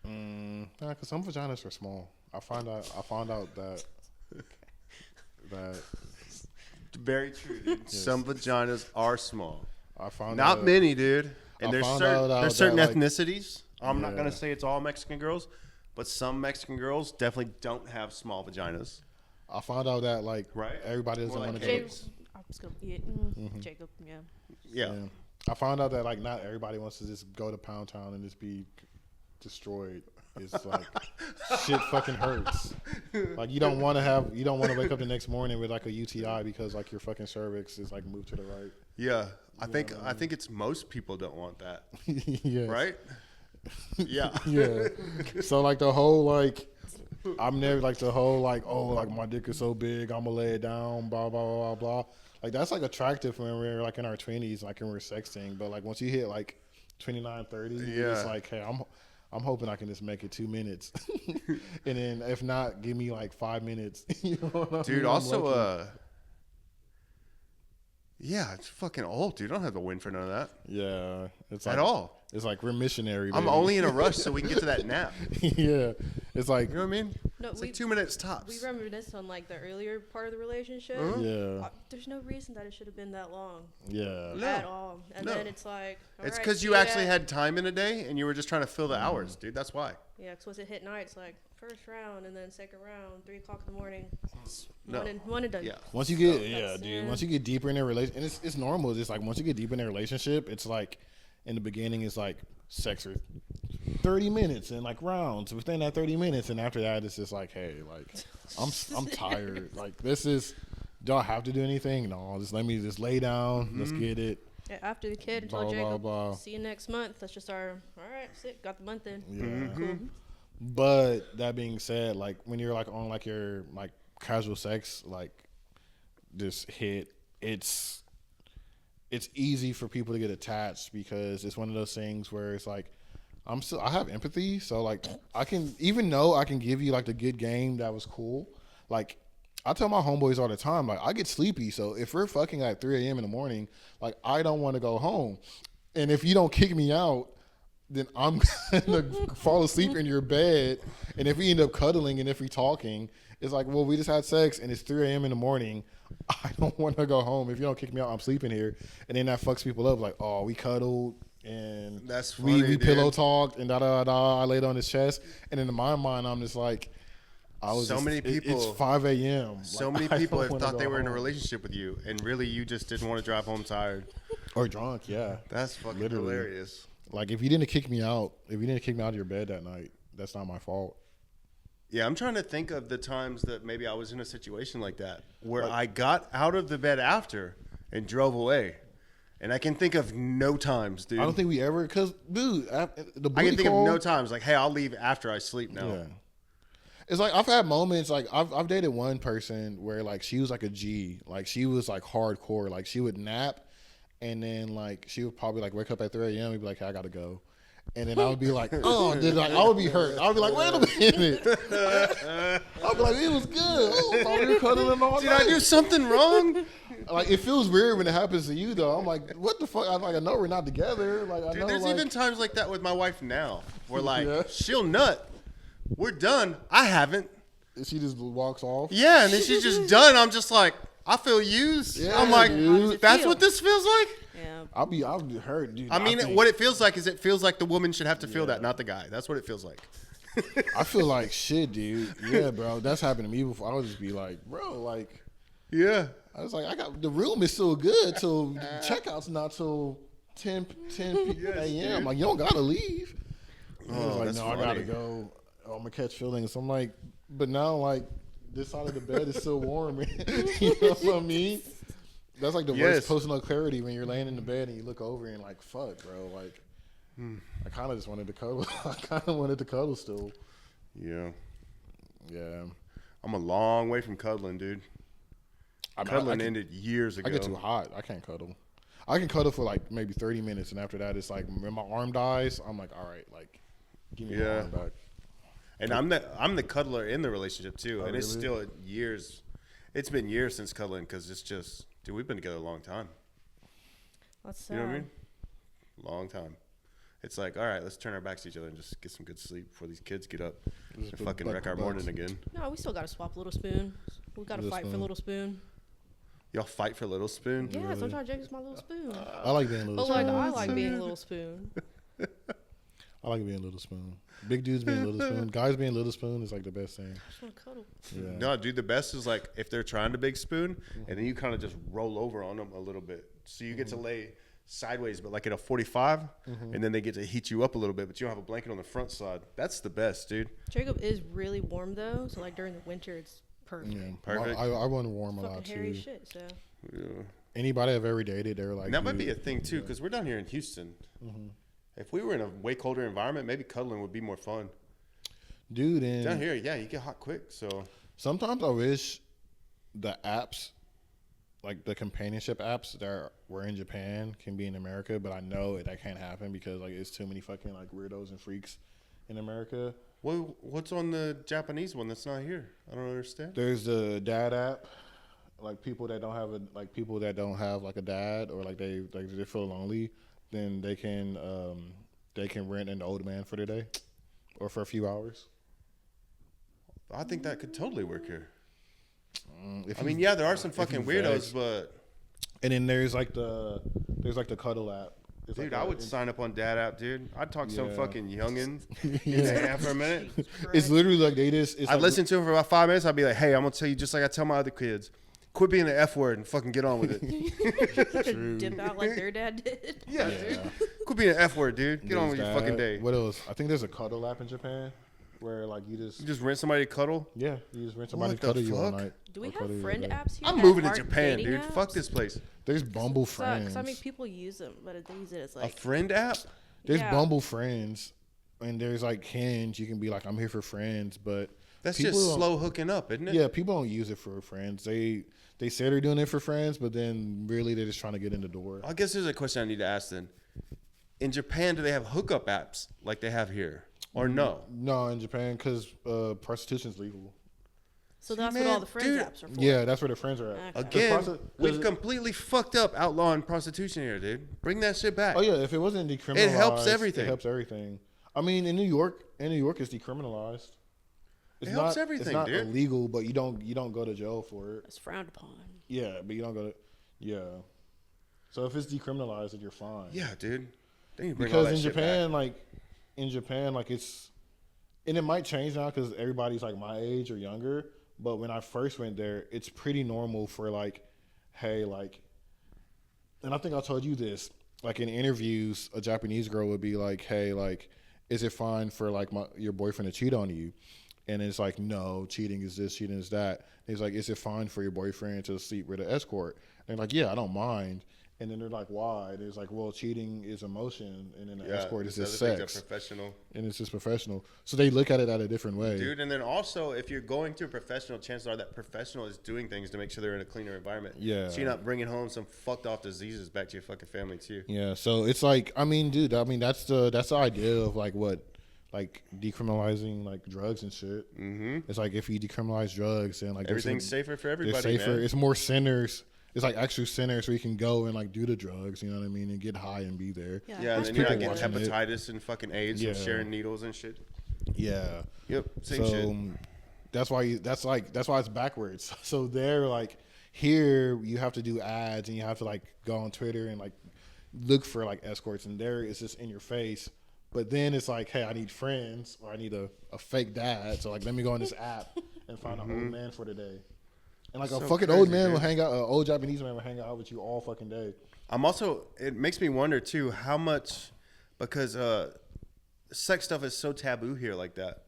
because some vaginas are small. I found out that Very true, dude. Some vaginas are small. I found Not out, many, dude. And I there's found certain, out there's that, certain like- ethnicities. I'm not Yeah. gonna say it's all Mexican girls, but some Mexican girls definitely don't have small vaginas. I found out that like Right? everybody doesn't More like want to Jacob. go. Jacob. I was gonna be it. Jacob. Yeah. Yeah. Yeah. I found out that like not everybody wants to just go to Pound Town and just be destroyed. It's like shit fucking hurts. Like you don't want to wake up the next morning with like a UTI because like your fucking cervix is like moved to the right. Yeah. I think it's most people don't want that. Yes. Right? Yeah. Yeah. So like the whole like I'm never like the whole like, oh, like my dick is so big, I'm gonna lay it down, blah blah blah blah. Like that's like attractive when we're like in our 20s, like when we're sexting. But like once you hit like 29, 30, you're just Yeah. like, hey, I'm hoping I can just make it 2 minutes, and then if not, give me like 5 minutes. You know what I mean? Dude, I'm also lucky. yeah, it's fucking old, dude. I don't have to win for none of that. Yeah, it's At like, all. It's like we're missionary. I'm baby. only in a rush so we can get to that nap. Yeah, it's like You know what I mean? No, It's we like 2 minutes tops. we reminisce on like the earlier part of the relationship. yeah, There's no reason that it should have been that long yeah. No. at all. And No. then it's like, all It's right, because see you actually at- had time in a day and you were just trying to fill the hours, dude. That's why. Yeah, because once it hit night, it's like first round and then second round, 3 o'clock in the morning. No. One and done. Yeah. Once you get, That's- dude. yeah. Once you get deeper in a relation, and it's normal. It's just like once you get deeper in a relationship, it's like in the beginning, it's like sex for 30 minutes and like rounds within that 30 minutes, and after that, it's just like, hey, like I'm tired. Like this is, do I have to do anything? No, just let me just lay down. Let's get it. Yeah, after the kid, I Blah, told blah, Jacob, blah. see you next month. That's just our, all right, sit, got the month in. Yeah. Cool. But that being said, like when you're like on like your like casual sex, like this hit, it's easy for people to get attached because it's one of those things where it's like I have empathy, so like I can, even though I can give you like the good game that was cool, like I tell my homeboys all the time, like I get sleepy, so if we're fucking at 3 a.m. in the morning, like I don't want to go home, and if you don't kick me out, then I'm gonna fall asleep in your bed. And if we end up cuddling and if we talking, it's like, well, we just had sex and it's 3 a.m. in the morning. I don't want to go home. If you don't kick me out, I'm sleeping here. And then that fucks people up. Like, oh, we cuddled and That's we funny, pillow dude. talked and da da da. I laid on his chest. And in my mind, I'm just like, So many people- It's 5 a.m. So Like, many I people don't have wanna thought go they were in a home. relationship with you, and really you just didn't want to drive home tired. Or drunk. Yeah. That's fucking Literally. hilarious. Like if you didn't kick me out of your bed that night, that's not my fault. Yeah, I'm trying to think of the times that maybe I was in a situation like that where I got out of the bed after and drove away. And I can think of no times, dude. I don't think we ever, because, dude, the I booty can think call, of no times. Like, hey, I'll leave after I sleep now. Yeah. It's like I've had moments like I've dated one person where like she was like a G, like she was like hardcore, like she would nap, and then like she would probably like wake up at 3 a.m. and be like, hey, I gotta go, and then I would be like, oh, then like I would be hurt. I would be like, wait a minute. I'd be like, it was good. Oh, I thought we were cuddling all Did night. I do something wrong? Like it feels weird when it happens to you though. I'm like, what the fuck? I'm like, I know we're not together. Like I Dude, know there's like, even times like that with my wife now, where like Yeah. she'll nut. We're done. I haven't. she just walks off. Yeah, and then she's just done. I'm just like, I feel used. Yeah, I'm like, dude. How does it that's feel? what this feels like? Yeah. I'll be hurt, dude. I mean, think- what it feels like is it feels like the woman should have to feel that, not the guy. That's what it feels like. I feel like shit, dude. Yeah, bro. That's happened to me before. I would just be like, bro, like, Yeah. I was like, the room is still good till checkout's not till 10 a.m. dude. Like, you don't gotta leave. And I was like, that's no, I funny. gotta go. I'm gonna catch feelings. I'm like, but now like this side of the bed is still warm. You know what I mean? That's like the Yes. worst post-nut clarity when you're laying in the bed and you look over and like, fuck, bro. Like, I kind of just wanted to cuddle. I kind of wanted to cuddle still. Yeah. Yeah. I'm a long way from cuddling, dude. Cuddling I ended years ago. get too hot. I can't cuddle. I can cuddle for like maybe 30 minutes, and after that, it's like when my arm dies, I'm like, all right, like, give me my Yeah. arm back. And I'm the cuddler in the relationship too, and it's really? still years. It's been years since cuddling because it's just, dude, we've been together a long time. That's You know what I mean? Long time. It's like, all right, let's turn our backs to each other and just get some good sleep before these kids get up and put fucking butt wreck our to morning butts. again. No, we still gotta swap Little Spoon. We gotta Little fight for Spoon. Little Spoon. Y'all fight for Little Spoon? Yeah, sometimes Jacob's my Little Spoon. I like being a little But like, spoon. I like being a Little Spoon. I like being a little spoon. Big dudes being little spoon. Guys being little spoon is like the best thing. I just wanna cuddle. Yeah. No, dude, the best is like if they're trying to big spoon and then you kind of just roll over on them a little bit. So you get to lay sideways, but like at a 45, and then they get to heat you up a little bit, but you don't have a blanket on the front side. That's the best, dude. Jacob is really warm though, so like during the winter, it's perfect. Yeah. Perfect. I want to warm a Fucking lot hairy too. shit. So Yeah. Anybody I've ever dated, they're like, And that might be dude, a thing too, because we're down here in Houston. If we were in a way colder environment, maybe cuddling would be more fun. dude. Down And here, yeah, you get hot quick. So sometimes I wish the apps, like the companionship apps that were in Japan, can be in America, but I know that can't happen because like it's too many fucking like weirdos and freaks in America. what's on the Japanese one that's not here? I don't understand. There's the dad app, like people that don't have like a dad or like they feel lonely, then they can rent an old man for the day or for a few hours. I think that could totally work here. If I you- mean, yeah, there are some if you fucking vex. weirdos, but And then there's like the cuddle app. It's dude, like I would sign up on Dad app, dude. I'd talk some Yeah. fucking youngin in the app for a minute. It's literally like they just. It's I'd like, listen to him for about 5 minutes. I'd be like, hey, I'm gonna tell you just like I tell my other kids, quit being the F word and fucking get on with it. dip out like their dad did. Yeah, Yeah. dude. Quit being an F word, dude. Get on with your There's fucking that. day. What else? I think there's a cuddle app in Japan where like you You just just rent somebody to cuddle. you just rent somebody What to the cuddle you all fuck? night. Do we or cuddle have you friend all day. apps here? I'm that moving to aren't Japan, dating dude. apps? Fuck this place. There's Bumble Friends. Because I mean, people use them, but they use it as A like friend app? There's yeah. Bumble Friends, and there's like Hinge. You can be like, I'm here for friends, but That's people just don't- slow hooking up, isn't it? Yeah, people don't use it for friends. They say they're doing it for friends, but then really they're just trying to get in the door. I guess there's a question I need to ask then. In Japan, do they have hookup apps like they have here? Or no? No, in Japan, because prostitution's legal. So See, that's man, what all the friends dude. apps are for. Yeah, that's where the friends are at. Okay. Again, 'Cause we've completely fucked up outlawing prostitution here, dude. Bring that shit back. Oh yeah, if it wasn't decriminalized, It helps everything. It helps everything. I mean, in New York, it's decriminalized. It's It helps not, everything, It's not dude. illegal, but you don't go to jail for it. It's frowned upon. Yeah, but you don't go to. Yeah. So if it's decriminalized, then you're fine. Yeah, dude. They need to bring all Because that in shit Japan, like it's, and it might change now because everybody's like my age or younger. But when I first went there, it's pretty normal for like, hey, like, and I think I told you this, like in interviews, a Japanese girl would be like, hey, like, is it fine for like your boyfriend to cheat on you? And it's like, no, cheating is this, cheating is that. And he's like, is it fine for your boyfriend to sleep with an escort? And they're like, yeah, I don't mind. And then they're like, why? And it's like, well, cheating is emotion, and then the Yeah, escort is these just other things sex, are professional. and it's just professional. So they look at it at a different way, Dude, and then also, if you're going to a professional, chances are that professional is doing things to make sure they're in a cleaner environment. Yeah. So you're not bringing home some fucked off diseases back to your fucking family, too. Yeah. So it's like, I mean, dude, I mean, that's the idea of like what, like decriminalizing like drugs and shit. Mm-hmm. It's like if you decriminalize drugs and like Everything's safer for everybody, it's safer. man. It's more centers. It's like actual centers where you can go and like do the drugs, you know what I mean, and get high and be there. Yeah, it and has then you're not people getting watching it. hepatitis and fucking AIDS Yeah. from sharing needles and shit. Yeah. Yep, same So shit. that's why it's backwards. So they're like, here you have to do ads and you have to like go on Twitter and like look for like escorts, and there it's just in your face. But then it's like, hey, I need friends, or I need a fake dad. So like, let me go on this app and find an old man for the day. And like So a fucking crazy, old man dude. will hang out, an old Japanese man will hang out with you all fucking day. I'm also, it makes me wonder too how much, because sex stuff is so taboo here like that,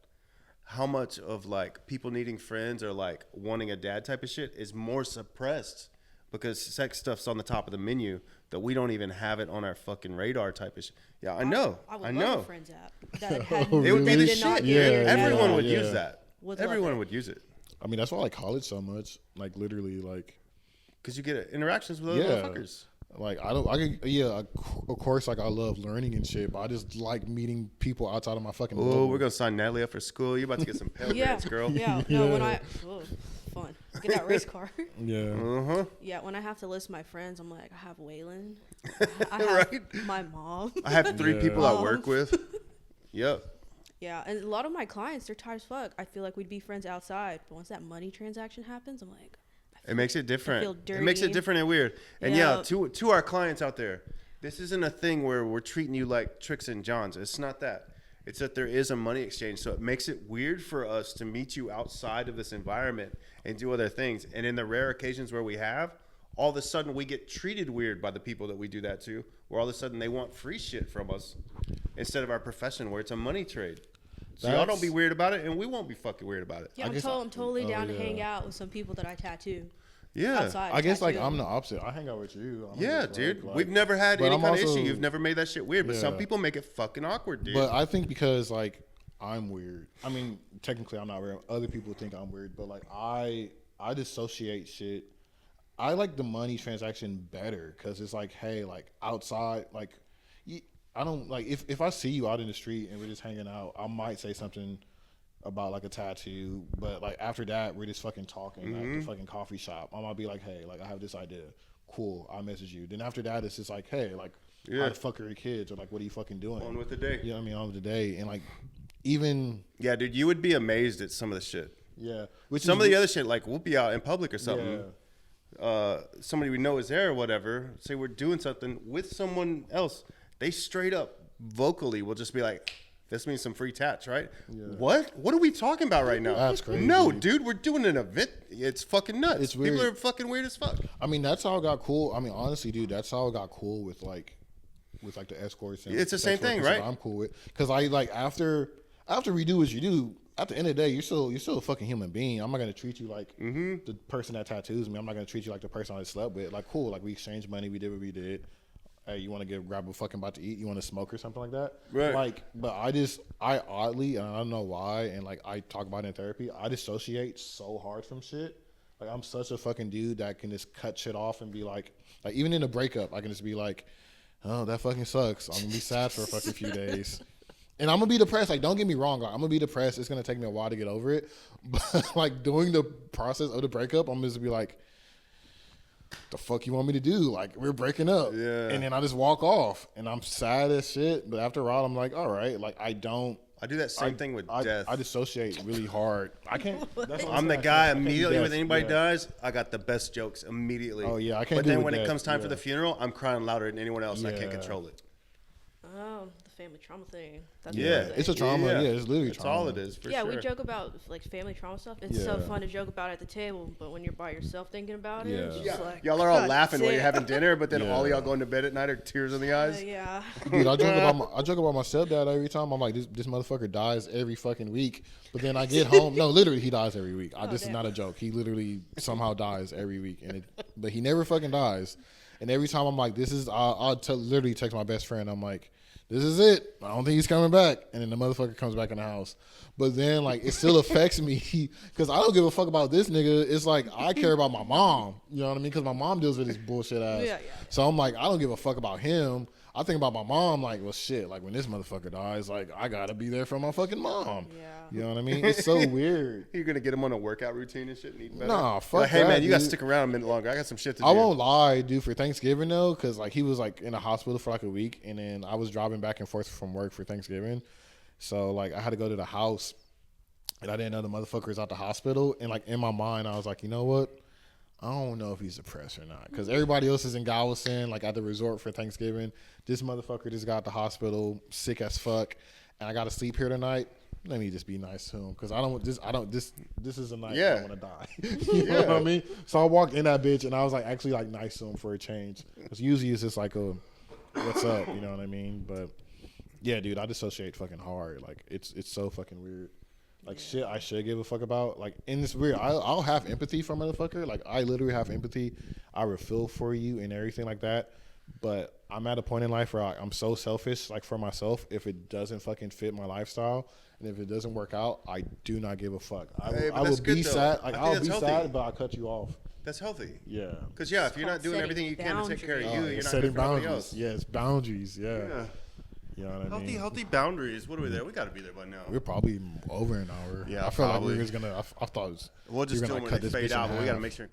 how much of like people needing friends or like wanting a dad type of shit is more suppressed because sex stuff's on the top of the menu that we don't even have it on our fucking radar type of shit. Yeah, I know. I would I love know. a Friends app that had Oh, It would be that the did not shit. get Yeah, it. Everyone would yeah. use that. Would love Everyone it. would use it. I mean, that's why I like college so much. Like literally, like Because you get interactions with other Yeah. motherfuckers. Like of course, like I love learning and shit, but I just like meeting people outside of my fucking. Oh, bubble. we're going to sign Natalie up for school. You're about to get some Pell Yeah, Grants, girl. yeah. No, when fun. Get that race car. Yeah. Uh-huh. Yeah, when I have to list my friends, I'm like, I have Waylon. I have Right? my mom. I have 3 Yeah. people I work with. Yep. Yeah, and a lot of my clients, they're tired as fuck. I feel like we'd be friends outside, but once that money transaction happens, I'm like, It makes it different. feel It makes it dirty. different and weird. And yeah, Yeah. to our clients out there, this isn't a thing where we're treating you like Tricks and Johns. It's not that. It's that there is a money exchange. So it makes it weird for us to meet you outside of this environment and do other things. And in the rare occasions where we have, all of a sudden we get treated weird by the people that we do that to, where all of a sudden they want free shit from us instead of our profession where it's a money trade. So y'all don't be weird about it, and we won't be fucking weird about it. yeah, I'm totally down to hang out with some people that I tattoo. Yeah. Outside, I guess like tattoo. I'm the opposite. I hang out with you. I'm Yeah, just, dude. like- We've never had but any I'm kind of also- issue. You've never made that shit weird, but some Yeah. people make it fucking awkward, dude. But I think because like I'm weird. I mean, technically I'm not weird. Other people think I'm weird, but like I dissociate shit. I like the money transaction better because it's like, hey, like outside, like I don't like if I see you out in the street and we're just hanging out, I might say something about like a tattoo, but like after that we're just fucking talking at the fucking coffee shop. I might be like, hey, like I have this idea. Cool, I'll message you. Then after that it's just like, hey, like how the fuck are your kids, or like what are you fucking doing? On with the day. You know what I mean? On with the day. And like even Yeah, dude, you would be amazed at some of the shit. yeah, which Some is, of the other shit, like we'll be out in public or something. Somebody we know is there or whatever. Say we're doing something with someone else. They straight up vocally will just be like, this means some free tats, right? Yeah. What? What are we talking about right now? That's crazy. No, dude, we're doing an event. It's fucking nuts. It's weird. People are fucking weird as fuck. I mean, that's how it got cool. I mean, honestly, dude, that's how it got cool with the escorts. And It's the same sex thing, workers that right? I'm cool with, because I like after we do what you do. At the end of the day, you're still a fucking human being. I'm not gonna treat you like the person that tattoos me. I'm not gonna treat you like the person I slept with. Like, cool, like we exchanged money, we did what we did. Hey, you want to grab a fucking bite to eat? You want to smoke or something like that? Right. Like, but I oddly, and I don't know why, and like I talk about it in therapy, I dissociate so hard from shit. Like, I'm such a fucking dude that can just cut shit off and be like even in a breakup, I can just be like, oh, that fucking sucks. I'm gonna be sad for a fucking few days. And I'm gonna be depressed. Like, don't get me wrong. Like, I'm gonna be depressed. It's gonna take me a while to get over it. But like during the process of the breakup, I'm just be like, the fuck you want me to do? Like, we're breaking up. Yeah. And then I just walk off and I'm sad as shit. But after a while, I'm like, all right. Like, I do that same thing with death. I dissociate really hard. I can't. That's what I'm the saying. guy I can't do immediately death. when anybody Yeah. dies, I got the best jokes immediately. Oh, yeah, I can't But do then with when it death, comes time for yeah. the funeral, I'm crying louder than anyone else and I can't Yeah. control it. Oh, the family trauma thing. That's Yeah. another It's a thing. trauma. Yeah, it's literally That's trauma. all it is, for Yeah, sure. we joke about like family trauma stuff. It's so Yeah. fun to joke about at the table, but when you're by yourself thinking about it, Yeah. it's just like, Y'all are all God laughing while you're damn. having dinner, but then Yeah. all of y'all going to bed at night are tears in the eyes. Yeah. Dude, I joke about my stepdad every time. I'm like, this motherfucker dies every fucking week. But then I get home. No, literally, he dies every week. This is damn. not a joke. He literally somehow dies every week, but he never fucking dies. And every time I'm like, this is, I'll literally text my best friend. I'm like, this is it. I don't think he's coming back. And then the motherfucker comes back in the house. But then, like, it still affects me because I don't give a fuck about this nigga. It's like, I care about my mom. You know what I mean? Because my mom deals with his bullshit ass. Yeah. So I'm like, I don't give a fuck about him. I think about my mom like, well, shit, like when this motherfucker dies, like, I got to be there for my fucking mom. Yeah. You know what I mean? It's so weird. You're going to get him on a workout routine and shit and eat better? Nah, fuck like, hey, that, man, you got to dude. stick around a minute longer. I got some shit to do. I won't lie, dude, for Thanksgiving, though, because, like, he was, like, in the hospital for, like, a week, and then I was driving back and forth from work for Thanksgiving. So, like, I had to go to the house, and I didn't know the motherfucker was at the hospital. And, like, in my mind, I was like, you know what? I don't know if he's depressed or not. Because everybody else is in Galveston, like, at the resort for Thanksgiving. This motherfucker just got at the hospital, sick as fuck, and I got to sleep here tonight. Let me just be nice to him, because this is a night I want to die. You know what I mean? So I walked in that bitch, and I was, like, actually, like, nice to him for a change. Because usually it's just like a, what's up, you know what I mean? But, yeah, dude, I dissociate fucking hard. Like, it's so fucking weird. Like, shit I should give a fuck about. Like, and it's weird. I'll have empathy for a motherfucker. Like, I literally have empathy. I would feel for you and everything like that. But I'm at a point in life where I'm so selfish, like, for myself. If it doesn't fucking fit my lifestyle and if it doesn't work out, I do not give a fuck. I will be sad. Like, I'll be sad, but I'll cut you off. That's healthy. Yeah. Because, if you're not doing everything you can to take care of you, you're not setting good for nobody boundaries. else. Yes, boundaries. Yeah. You know what I mean? Healthy boundaries. What are we there? We got to be there by now. We're probably over an hour. Yeah, I felt probably. like we was gonna. I thought it was, We'll just we do were it gonna when they cut this fade bitch in out, but we got to half. make sure.